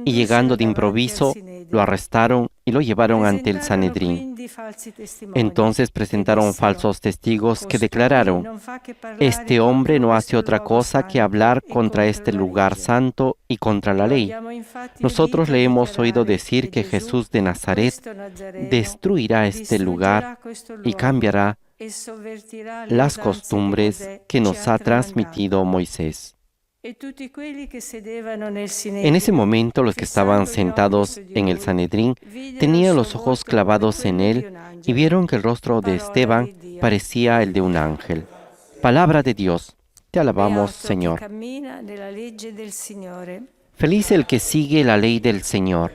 y llegando de improviso, lo arrestaron y lo llevaron ante el Sanedrín. Entonces presentaron falsos testigos que declararon: este hombre no hace otra cosa que hablar contra este lugar santo y contra la ley. Nosotros le hemos oído decir que Jesús de Nazaret destruirá este lugar y cambiará las costumbres que nos ha transmitido Moisés. En ese momento los que estaban sentados en el Sanedrín tenían los ojos clavados en él y vieron que el rostro de Esteban parecía el de un ángel. Palabra de Dios. Te alabamos, Señor. Feliz el que sigue la ley del Señor.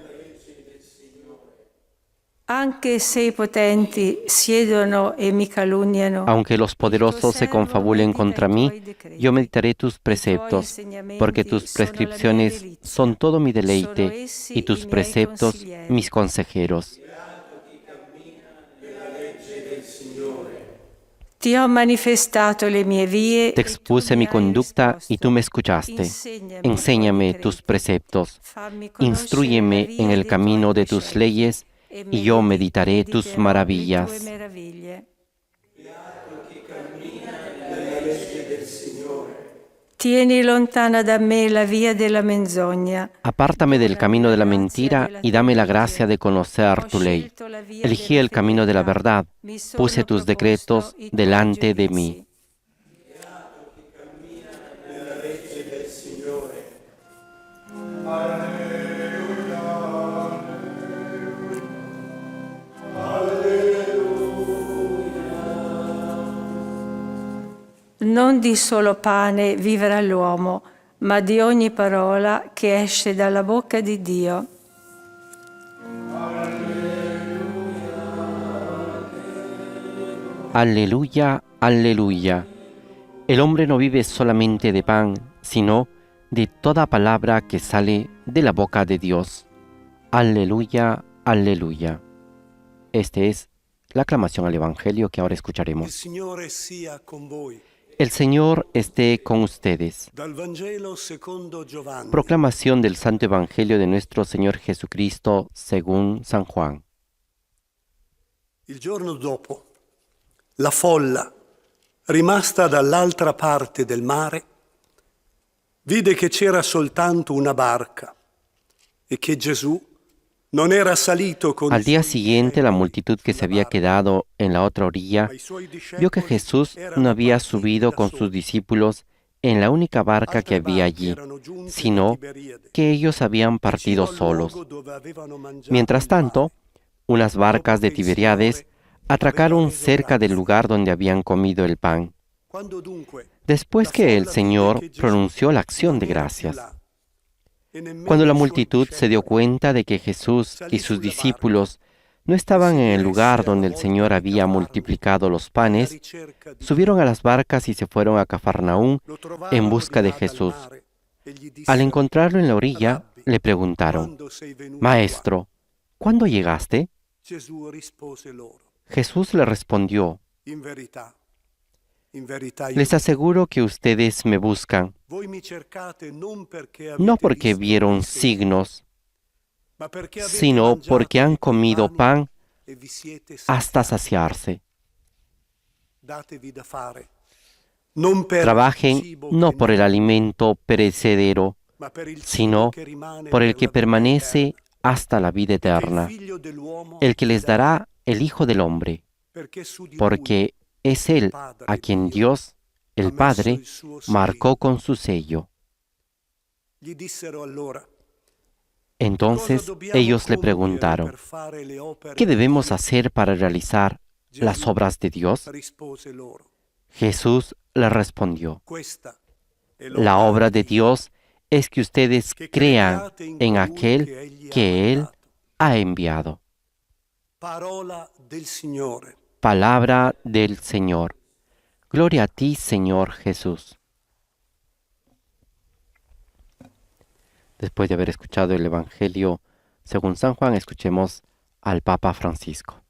Anche se i potenti siedono e mi calunniano, Aunque los poderosos se confabulen contra mí, yo meditaré tus preceptos, porque tus prescripciones son todo mi deleite y tus preceptos mis consejeros. Ti ho manifestato le mie vie. Te expuse mi conducta y tú me escuchaste. Enséñame tus preceptos, instrúyeme en el camino de tus leyes y yo meditaré tus maravillas. Tieni lontana da me la via della menzogna. Apártame del camino de la mentira y dame la gracia de conocer tu ley. Elegí el camino de la verdad, puse tus decretos delante de mí. Non di solo pane vivrà l'uomo, ma di ogni parola che esce dalla bocca di Dio. Aleluya, aleluya. El hombre no vive solamente de pan, sino de toda palabra que sale de la boca de Dios. Aleluya, aleluya. Esta es la aclamación al Evangelio que ahora Il escucharemos. Signore sia con voi. El Señor esté con ustedes. Dal Vangelo secondo Giovanni. Proclamación del Santo Evangelio de nuestro Señor Jesucristo según San Juan. Il giorno dopo, la folla, rimasta dall'altra parte del mare, vide che c'era soltanto una barca e che Gesù non era salito con Al i día suoi siguiente, la discepoli multitud que se sulla había barca, quedado en la otra orilla ma i suoi vio que discepoli Jesús erano no había partiti subido da con soli. sus discípulos en la única barca que Altre había barche allí, erano giunte da sino Tiberiade, que ellos habían vicino partido al solos. luogo dove avevano mangiato Mientras il pane. tanto, unas barcas de Tiberíades atracaron cerca del lugar donde habían comido el pan. Quando dunque Después la que el folla Señor vide che Gesù pronunció la acción non de era più gracias, là, e nemmeno cuando la i suoi multitud se dio discepoli, cuenta de que Jesús y sus discípulos no estaban en el lugar donde el Señor había multiplicado los panes, alla ricerca di subieron a las barcas y se fueron a Cafarnaún lo trovarono en busca di de là dal Jesús. mare e gli Al dissero: encontrarlo en la orilla, Rabbi, le preguntaron, quando sei venuto Maestro, ¿cuándo llegaste? qua? Gesù rispose loro: Jesús le respondió, in verità io les aseguro que ustedes me buscan, voi mi cercate non perché no avete porque visto vieron dei segni, signos, ma perché avete sino mangiato porque han di quei comido pani pan e vi siete hasta saziati. saciarse. Datevi da fare, non per il Trabajen cibo no che por el muore, alimento perecedero, ma per il cibo sino che rimane por el per que la vita permanece eterna, hasta la vida e che il eterna, Figlio dell'uomo el que vi les dará el Hijo del Hombre, perché su di lui porque es Él a quien Dios, el Padre, marcó con su sello. Gli dissero allora: Entonces cosa dobbiamo ellos le compiere preguntaron, per fare le opere ¿qué di debemos Dio? hacer para realizar las Gesù obras de Dios? rispose loro: Jesús le respondió, questa è la obra de Dios es que ustedes che crean crediate in en colui aquel che egli que ha Él mandato. ha enviado. Parola del Signore. Palabra del Señor. Gloria a ti, Señor Jesús. Después de haber escuchado el Evangelio según San Juan, escuchemos al Papa Francisco.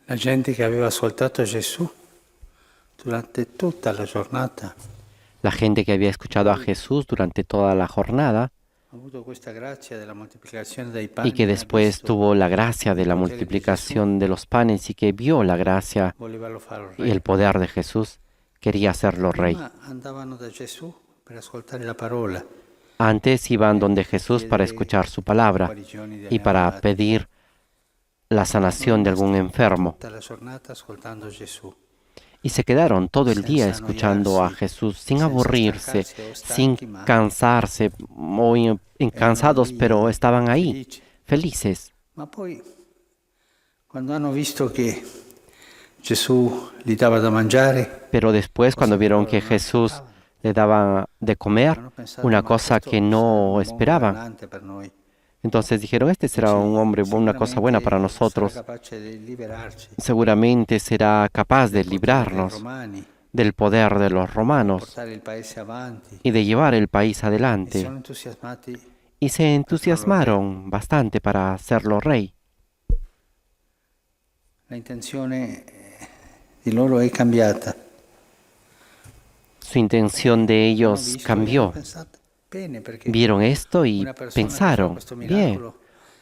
La gente che aveva ascoltato Gesù durante tutta la giornata La gente que había escuchado a Jesús durante toda la jornada ha avuto questa grazia della moltiplicazione dei pani y que ha después visto tuvo la gracia de la il potere di multiplicación de los panes y que vio la gracia Gesù, voleva farlo y re. el poder de Jesús, quería hacerlo rey. Prima andavano da Gesù per ascoltare la parola Antes iban donde Jesús para escuchar su palabra guarigioni degli y para ammalati. pedir la sanación de algún enfermo. Tutta la giornata ascoltando Gesù. Y se quedaron todo el día Senza escuchando a annoiarsi, Jesús sin senza aburrirse, stancarsi o sin stanchi, ma cansarse o cansados, lì pero estaban ahí, felici. felices. Ma poi, quando hanno visto che Gesù gli dava da mangiare, Pero después, cuando vieron que Jesús le daba de comer, hanno pensato, una "Ma cosa questo que sarà un no buon esperaban, governante per noi. entonces dijeron, este será un hombre, una cosa buena para Sicuramente sarà nosotros, capace di liberarci seguramente será capaz de dal potere dei librarnos romani, del poder de los romanos portare il paese avanti." y de llevar el país E adelante. sono entusiasmati. Y se entusiasmaron bastante para hacerlo rey. La intenzione di loro è cambiata. Su intención de Hanno ellos visto e hanno cambió. pensato, bene, perché Vieron esto y una persona che fa pensaron, questo bien, miracolo,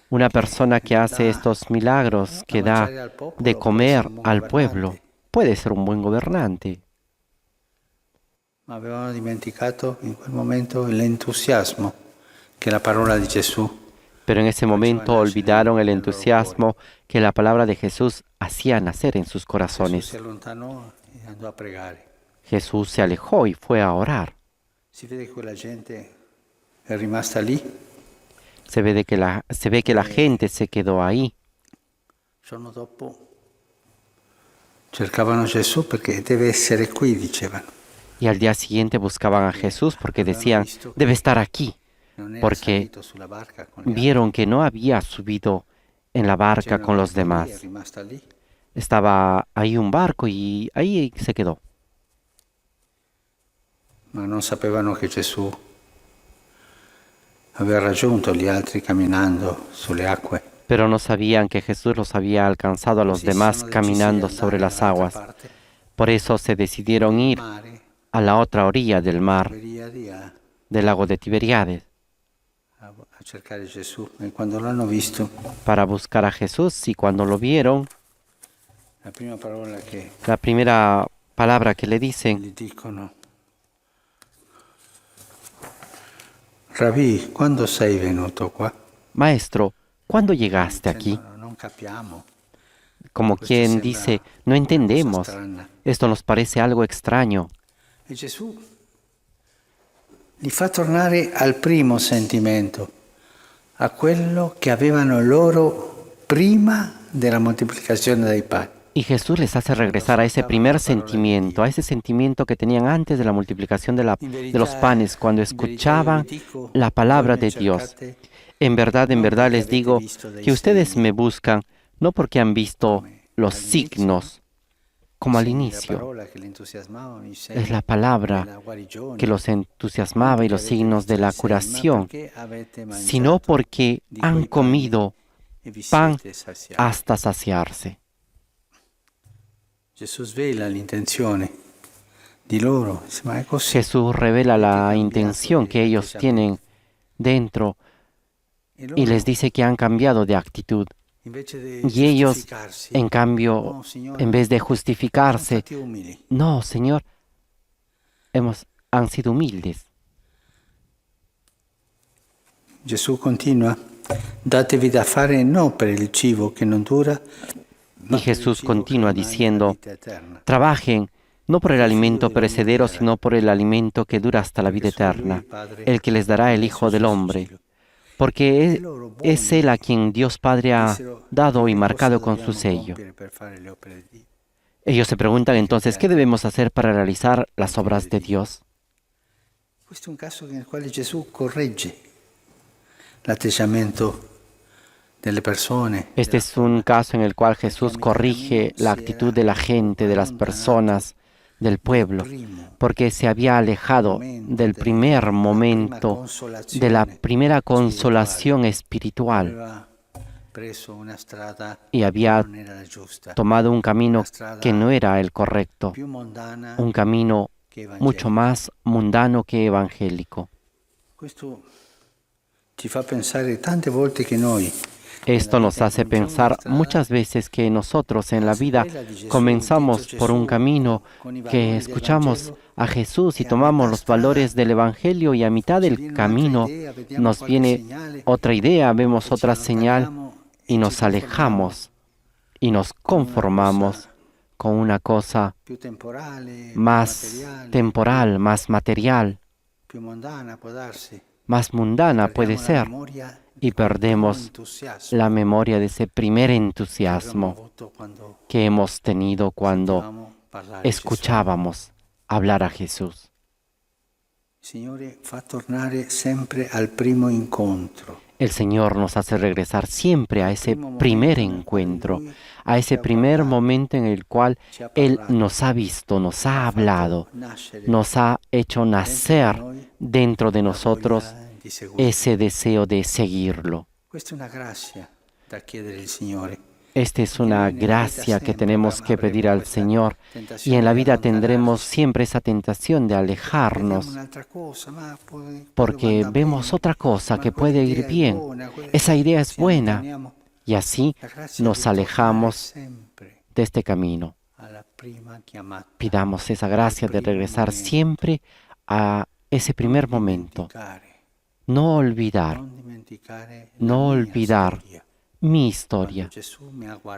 una persona que hace da estos milagros, que da da mangiare al popolo, de può comer essere un buon al pueblo, governante. puede ser un buen gobernante. Ma avevano dimenticato in quel momento l'entusiasmo che la parola di Gesù Pero en ese momento olvidaron el entusiasmo que la palabra de Jesús hacía nacer en sus Gesù corazones. si allontanò e andò a pregare. Jesús se alejó y fue a orar. Si vede che quella gente è rimasta lì. Se ve que la gente se quedó ahí. Il giorno dopo cercavano Gesù perché deve essere qui, dicevano. Y al día siguiente buscaban a Jesús porque decían, debe estar aquí, Non era porque salito sulla barca con gli vieron que no había subido en la altri. barca C'era con una los barca lì, è demás. rimasta lì. Estaba ahí un barco y ahí se quedó. Ma non sapevano che Gesù aveva raggiunto gli altri camminando sulle acque. Pero no sabían que Jesús los había alcanzado a los Così demás sono decisi caminando di sobre andare las dall'altra aguas. parte Por eso se decidieron del ir mare, a la otra orilla del mar, Tiberiadi, a del lago de Tiberiades, cercare Gesù. E quando l'hanno visto, para buscar a Jesús. Y cuando lo vieron, la prima parola che la primera palabra que le dicen, gli dicono: Rabbi, quando sei venuto qua? Maestro, ¿cuándo llegaste aquí? Dicendo, non capiamo. Como Questo quien sembra dice, no una cosa entendemos, strana. esto nos parece algo extraño. E Gesù li fa tornare al primo sentimento, a quello che avevano loro prima della moltiplicazione dei pani. Y Jesús les hace regresar a ese primer sentimiento, a ese sentimiento que tenían antes de la multiplicación de los panes, cuando escuchaban la palabra de Dios. En verdad les digo que ustedes me buscan no porque han visto los signos, como al inicio. Es la palabra que los entusiasmaba y los signos de la curación, sino porque han comido pan hasta saciarse. Jesús svela l'intenzione di loro, ma è così. Jesús revela la intención que ellos tienen dentro y les dice que han cambiado de actitud. Y ellos, en cambio, en vez de justificarse, no, Señor, han sido humildes. Gesù continua: datevi da fare non per il cibo che non dura. Y Jesús continúa diciendo, trabajen no por el alimento perecedero, sino por el alimento que dura hasta la vida eterna, el que les dará el Hijo del Hombre. Porque es Él a quien Dios Padre ha dado y marcado con su sello. Ellos se preguntan entonces, ¿qué debemos hacer para realizar las obras de Dios? Questo è un caso nel quale Gesù corregge l'atteggiamento delle persone. Este es un caso en el cual Jesús corrige la actitud de la gente, de las personas, del pueblo, porque se había alejado del primer momento, de la primera consolación espiritual, y había tomado un camino que no era el correcto, un camino mucho más mundano que evangélico. Questo ci fa pensare tante volte che noi Esto nos hace pensar muchas veces que nosotros en la vida comenzamos por un camino que escuchamos a Jesús y tomamos los valores del Evangelio, y a mitad del camino nos viene otra idea, vemos otra señal y nos alejamos y nos conformamos con una cosa più temporale, más temporal, más material, più mondana, può darsi. más mundana puede Perdiamo la ser, memoria y di quel primo perdemos entusiasmo la memoria de ese primer che avevamo entusiasmo avuto quando que hemos tenido cuando sentivamo parlare Gesù. escuchábamos hablar a Jesús. Il Signore fa tornare sempre al primo incontro. El Señor nos hace regresar siempre a ese primer encuentro, a ese primer momento en el cual Él nos ha visto, nos ha hablado, nos ha hecho nacer dentro de nosotros ese deseo de seguirlo. Questa è una grazia da chiedere al Signore. Esta es una gracia que tenemos que pedir al Señor, y en la vida tendremos siempre esa tentación de alejarnos porque vemos otra cosa que puede ir bien. Esa idea es buena y así nos alejamos de este camino. Pidamos esa gracia de regresar siempre a ese primer momento. No olvidar mi historia.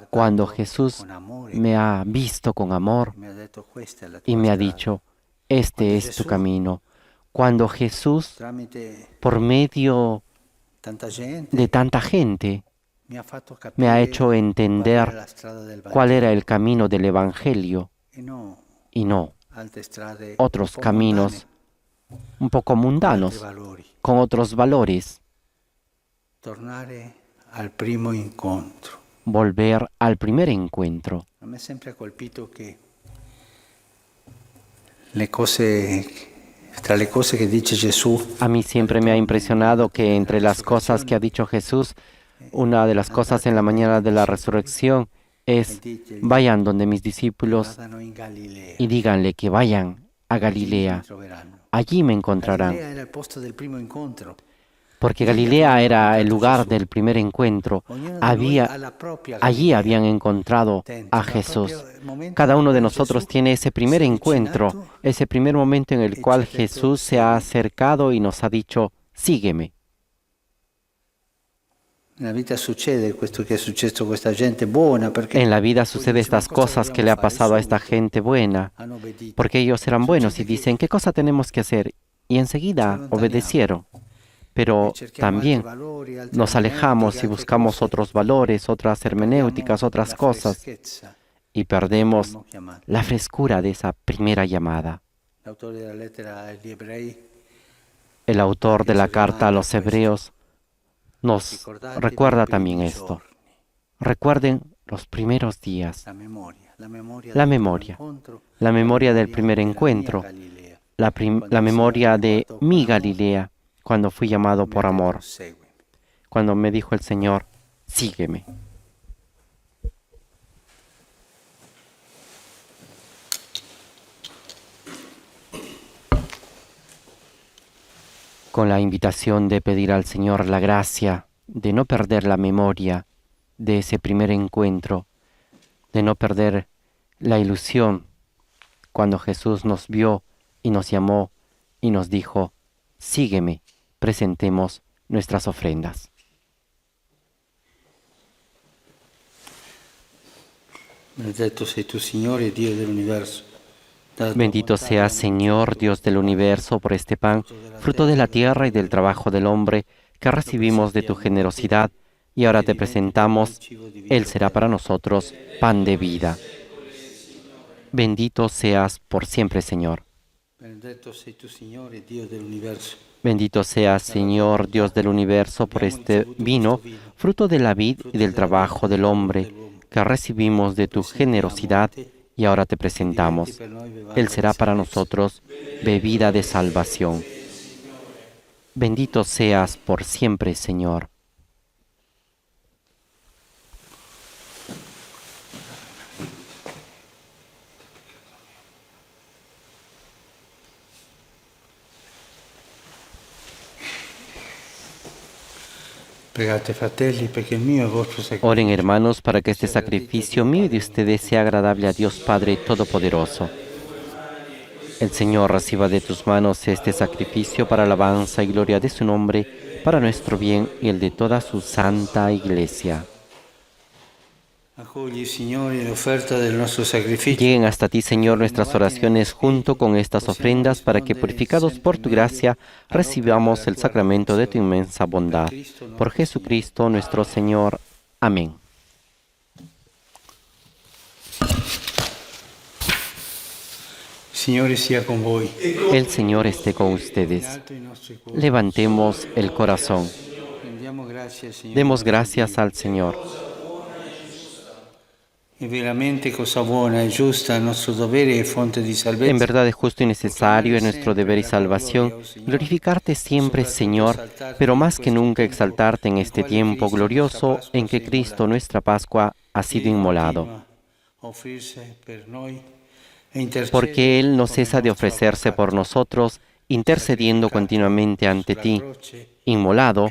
Cuando Jesús me ha visto con amor y me ha dicho, este es tu camino. Cuando Jesús, por medio de tanta gente, me ha hecho entender cuál era el camino del Evangelio y no otros caminos un poco mundanos, con otros valores. Al primo incontro. Volver al primer encuentro. A me sempre ha colpito che tra le cose che dice Gesù, A mí siempre me ha impresionado que entre las cosas que ha dicho Jesús, una de las cosas en la mañana de la resurrección es: vayan donde mis discípulos vadano in Galilea. y díganle que vayan a Galilea. Allí me encontrarán. Galilea era il posto del primo incontro. Porque Galilea era el lugar del primer encuentro. Allí habían encontrado a Jesús. Cada uno de nosotros tiene ese primer encuentro, ese primer momento en el cual Jesús se ha acercado y nos ha dicho, sígueme. Nella vita succede questo che è successo a questa gente buona, perché En la vida sucede estas cosas que le ha pasado a esta gente buena, hanno obbedito. porque ellos eran buenos y dicen, ¿qué cosa tenemos que hacer? Y enseguida obedecieron. Pero también nos alejamos y buscamos otros valores, otras hermenéuticas, otras cosas, y perdemos la frescura de esa primera llamada. L'autore della lettera agli ebrei El autor de la carta a los hebreos nos recuerda también esto. Recuerden los primeros días, la memoria la memoria del primer encuentro, la memoria de mi Galilea, cuando fui llamado por amor, cuando me dijo el Señor, sígueme. Con la invitación de pedir al Señor la gracia de no perder la memoria de ese primer encuentro, de no perder la ilusión cuando Jesús nos vio y nos llamó y nos dijo, sígueme, presentemos nuestras ofrendas. Benedetto sei tu, Signore, Dio dell'universo. Bendito seas, Señor, Dios del universo, por este pan, fruto de la tierra y del trabajo del hombre, que recibimos de tu generosidad, y ahora te presentamos, Él será para nosotros pan de vida. Bendito seas por siempre, Señor. Benedetto sei tu, Signore, Dio dell'universo. Bendito seas, Señor, Dios del universo, por este vino, fruto de la vid y del trabajo del hombre, que recibimos de tu generosidad, y ahora te presentamos. Él será para nosotros bebida de salvación. Bendito seas por siempre, Señor. Pregate, fratelli, perché il mio e il vostro sacrificio Oren, hermanos, para que este sacrificio mío y de ustedes sea agradable a Dios Padre Todopoderoso. El Señor reciba de tus manos este sacrificio para alabanza y gloria de su nombre, para nuestro bien y el de toda su santa Iglesia. Accogli, Signore, l'offerta del nostro sacrificio. Lleguen hasta ti, Señor, nuestras oraciones junto con estas ofrendas, para que, purificados por tu gracia, recibamos el sacramento de tu inmensa bondad. Por Jesucristo nuestro Señor. Amén. Signore sia con voi. El Señor esté con ustedes. Alto i nostri cuori. Levantemos el corazón. Rendiamo grazie al Signore. Demos gracias al Señor. È veramente cosa buona e giusta, nostro dovere e fonte di salvezza. En verdad es justo y necesario, es nuestro deber y salvación, glorificarte siempre, Señor, pero más que nunca exaltarte en este tiempo glorioso en que Cristo, nuestra Pascua, ha sido inmolado. Offrirse per noi e intercedere Porque Él no con cesa de il nostro ofrecerse por nosotros, intercediendo continuamente ante ti. Inmolado,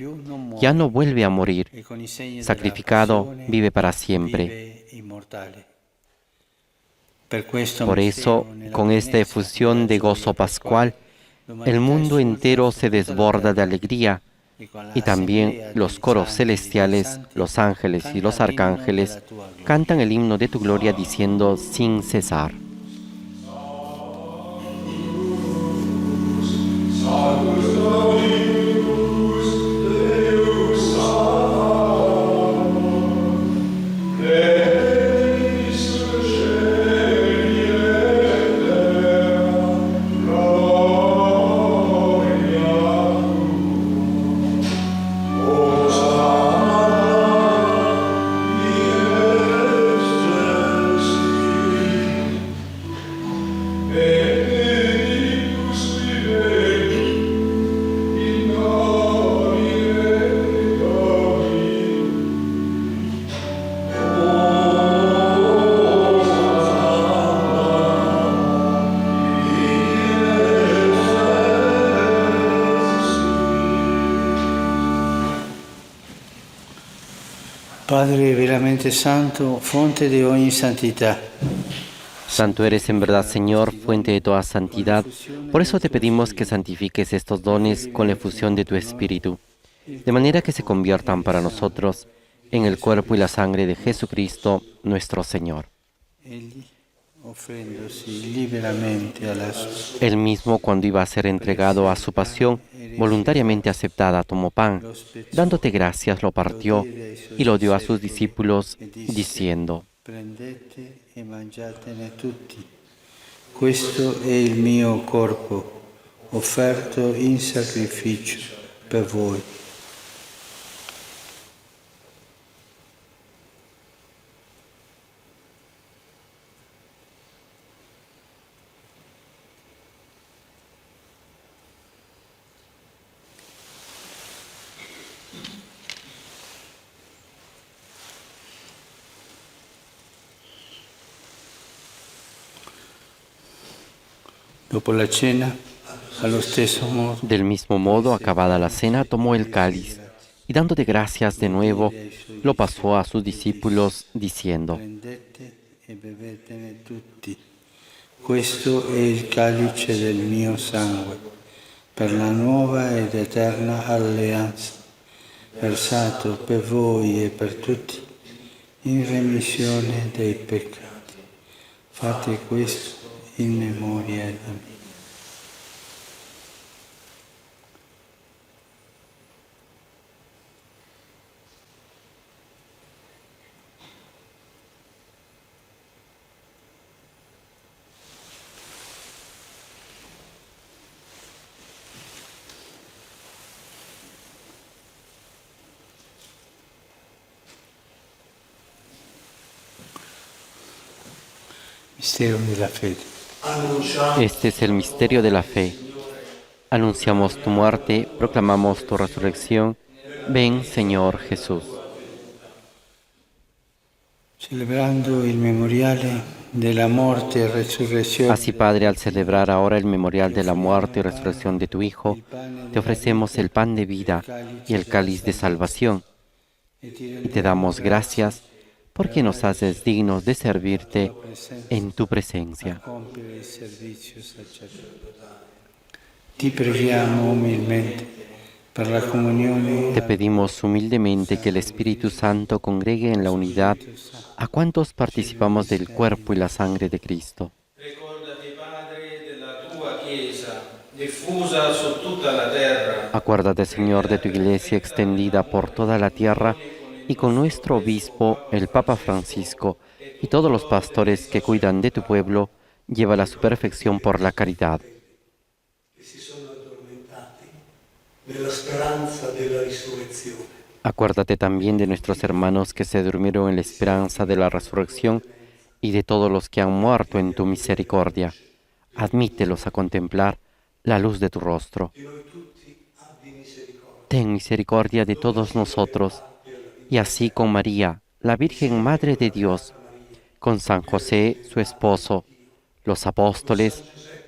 ya no vuelve a morir. e con i segni della Sacrificado, passione vive para siempre. vive immortale. Per questo Por mistero, eso, nella con esta pienezza efusión della de gioia gozo pascual, l'umanità el mundo esulta entero se tutta la desborda de terra, alegría, e con la y también asamblea los dei coros santi, celestiales, dei santi, los ángeles y los canta l'inno arcángeles della tua gloria. cantan el himno de tu gloria diciendo sin cesar. Padre veramente santo, fonte de ogni santità. Santo eres en verdad, Señor, fuente de toda santidad. Por eso te pedimos que santifiques estos dones con la efusión de tu Espíritu, de manera que se conviertan para nosotros en el cuerpo y la sangre de Jesucristo, nuestro Señor. Egli, offrendosi liberamente alla sua Él mismo, cuando iba a ser entregado a su pasión, voluntariamente aceptada, tomó pan, dándote gracias, lo partió y lo dio a sus discípulos, diciendo: prendete e mangiatene tutti. Questo è il mio corpo, offerto in sacrificio per voi. Dopo la cena, allo stesso modo, Del mismo modo, acabada la cena, tomó el cáliz y dándote gracias de nuevo, lo pasó a sus discípulos, diciendo: prendete e bevetene tutti. Questo è il calice del mio sangue, per la nuova ed eterna alleanza, versato per voi e per tutti, in remissione dei peccati. Fate questo in memoria di me. Mistero della fede. Este es el misterio de la fe. Anunciamos tu muerte, proclamamos tu resurrección. Ven, Señor Jesús. Celebrando il memoriale della morte e resurrezione Así, Padre, al celebrar ahora el memorial de la muerte y resurrección de tu Hijo, te ofrecemos el pan de vida y el cáliz de salvación. Y te damos gracias porque nos haces dignos de servirte en tu presencia. compiere il servizio sacerdotale. Ti preghiamo umilmente per la comunione Te pedimos humildemente que el Espíritu Santo congregue en la unidad a cuantos participamos del cuerpo y la sangre de Cristo. Ricordati, Padre, della tua Chiesa, diffusa su tutta la terra. Acuérdate, Señor, de tu Iglesia extendida por toda la tierra y con nuestro obispo, el Papa Francisco, y todos los pastores que cuidan de tu pueblo, llévala a su perfección por la caridad. che si sono addormentati nella speranza della risurrezione. Acuérdate también de nuestros hermanos que se durmieron en la esperanza de la resurrección y de todos los que han muerto en tu misericordia. Admítelos a contemplar la luz de tu rostro. Ten misericordia de todos nosotros, y así con María, la Virgen Madre de Dios, con San José, su esposo, los apóstoles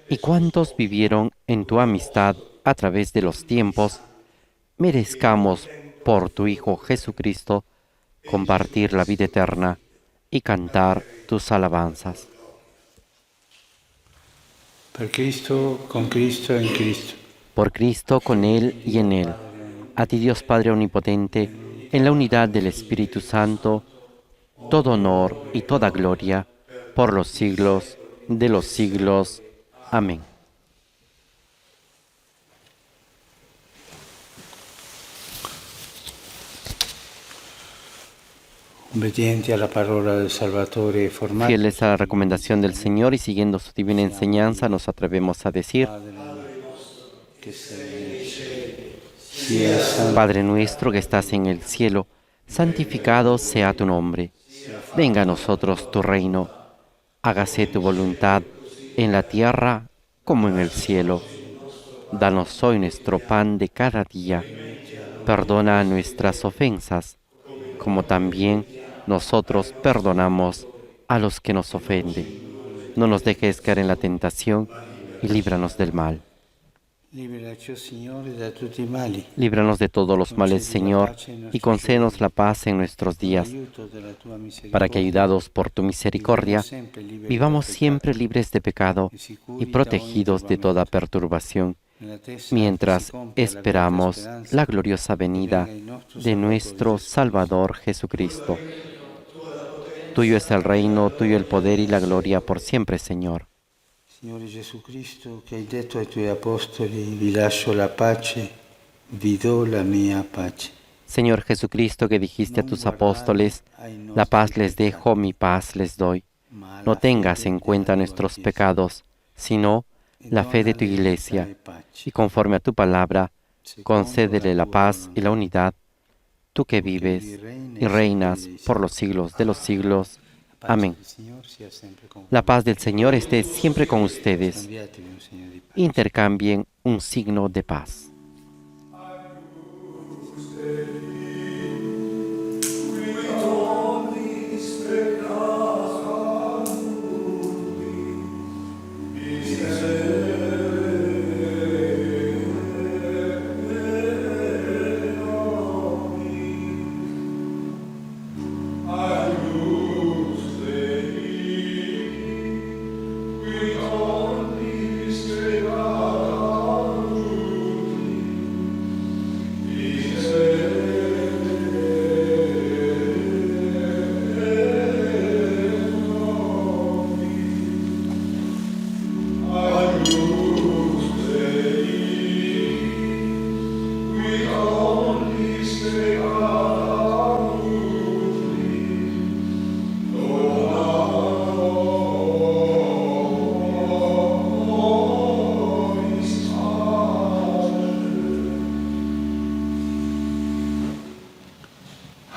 y cuantos vivieron en tu amistad a través de los tiempos, merezcamos por tu Hijo Jesucristo compartir la vida eterna y cantar tus alabanzas. per Cristo, con Cristo e in Cristo. Por Cristo, con Él y en Él. A ti, Dios Padre Omnipotente, en la unidad del Espíritu Santo, todo honor y toda gloria por los siglos de los siglos. Amén. Obbedienti alla parola del Salvatore e formati Fieles a la recomendación del Señor y siguiendo su divina enseñanza, nos atrevemos a decir: che sei sia santo Padre nuestro que estás en el cielo, santificado sea tu nombre. Venga a nosotros tu reino. Hágase tu voluntad en la tierra como en el cielo. Danos hoy nuestro pan de cada día. Perdona nuestras ofensas, como también nosotros perdonamos a los que nos ofenden. No nos dejes caer en la tentación y líbranos del mal. Liberaci, Signore, da tutti i mali. Líbranos de todos los males, Señor, y concédenos la paz en nuestros días, Aiuto della tua misericordia. para que, ayudados por tu misericordia, vivamos siempre libres de pecado y protegidos de toda perturbación, mientras esperamos la gloriosa venida de nuestro Salvador Jesucristo. Tuyo es el reino, tuyo el poder y la gloria por siempre, Señor. Signore Gesù Cristo, che hai detto ai tuoi apostoli, vi lascio la pace, vi do la mia pace. Señor Jesucristo, que dijiste a tus apóstoles, la paz les dejo, mi paz les doy. No tengas en cuenta nuestros pecados, sino la fe de tu Iglesia, y conforme a tu palabra, concédele la paz y la unidad, tú que vives y reinas por los siglos de los siglos. Amén. La paz del Señor esté siempre con ustedes. Intercambien un signo de paz.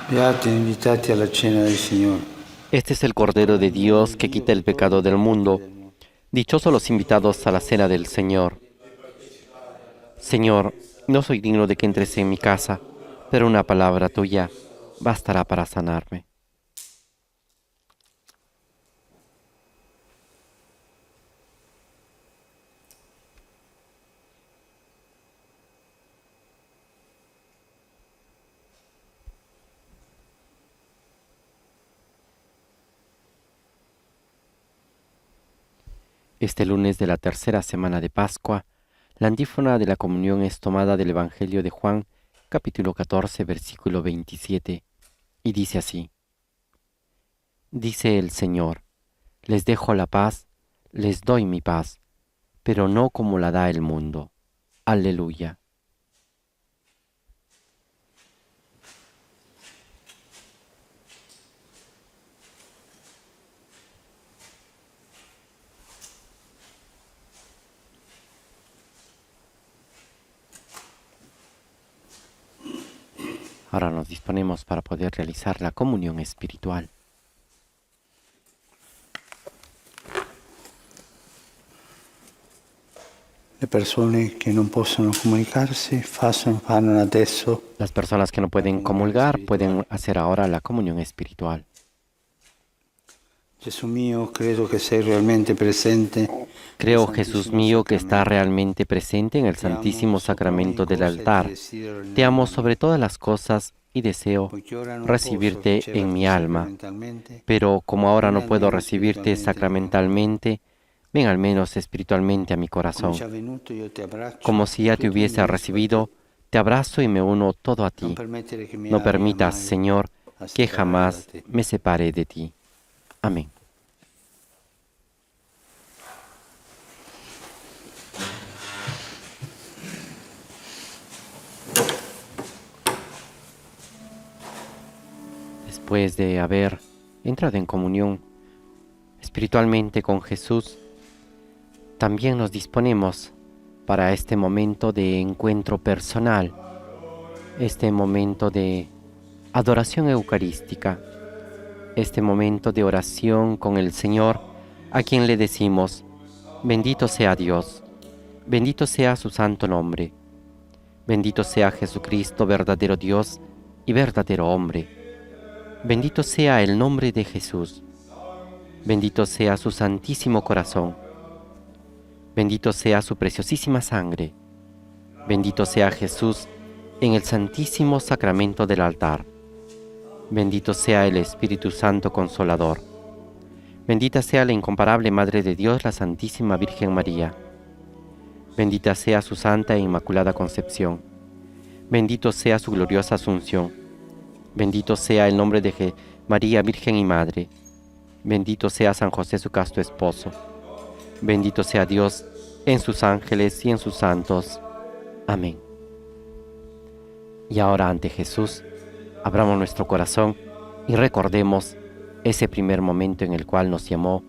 Beati invitati alla cena del Signore. Este es el Cordero de Dios que quita el pecado del mundo. Dichosos los invitados a la cena del Señor. Señor, no soy digno de que entres en mi casa, pero una palabra tuya bastará para sanarme. Este lunes de la tercera semana de Pascua, La antífona de la comunión es tomada del Evangelio de Juan, capítulo 14, versículo 27, y dice así: Dice el Señor, les dejo la paz, les doy mi paz, pero no como la da el mundo. Aleluya. Ahora nos disponemos para poder realizar la comunión espiritual. Le persone che non possono comunicarsi fanno adesso. Las personas que no pueden comulgar pueden hacer ahora la comunión espiritual. Gesù mio, credo che sei realmente presente. Creo, Jesús mío, que está realmente presente en el Santísimo Sacramento del altar. Te amo sobre todas las cosas y deseo recibirte en mi alma. Pero como ahora no puedo recibirte sacramentalmente, ven al menos espiritualmente a mi corazón. Como si ya te hubiese recibido, te abrazo y me uno todo a ti. No permitas, Señor, que jamás me separe de ti. Amén. Después de haber entrado en comunión espiritualmente con Jesús, también nos disponemos para este momento de encuentro personal, este momento de adoración eucarística, este momento de oración con el Señor, a quien le decimos: bendito sea Dios, bendito sea su santo nombre, bendito sea Jesucristo, verdadero Dios y verdadero hombre. Bendito sea el nombre de Jesús. Bendito sea su santísimo corazón. Bendito sea su preciosísima sangre. Bendito sea Jesús en el santísimo sacramento del altar. Bendito sea el Espíritu Santo Consolador. Bendita sea la incomparable Madre de Dios, la Santísima Virgen María. Bendita sea su santa e inmaculada concepción. Bendito sea su gloriosa asunción. Bendito sea el nombre de María, Virgen y Madre. Bendito sea San José, su casto esposo. Bendito sea Dios en sus ángeles y en sus santos. Amén. Y ahora ante Jesús, abramos nuestro corazón y recordemos ese primer momento en el cual nos llamó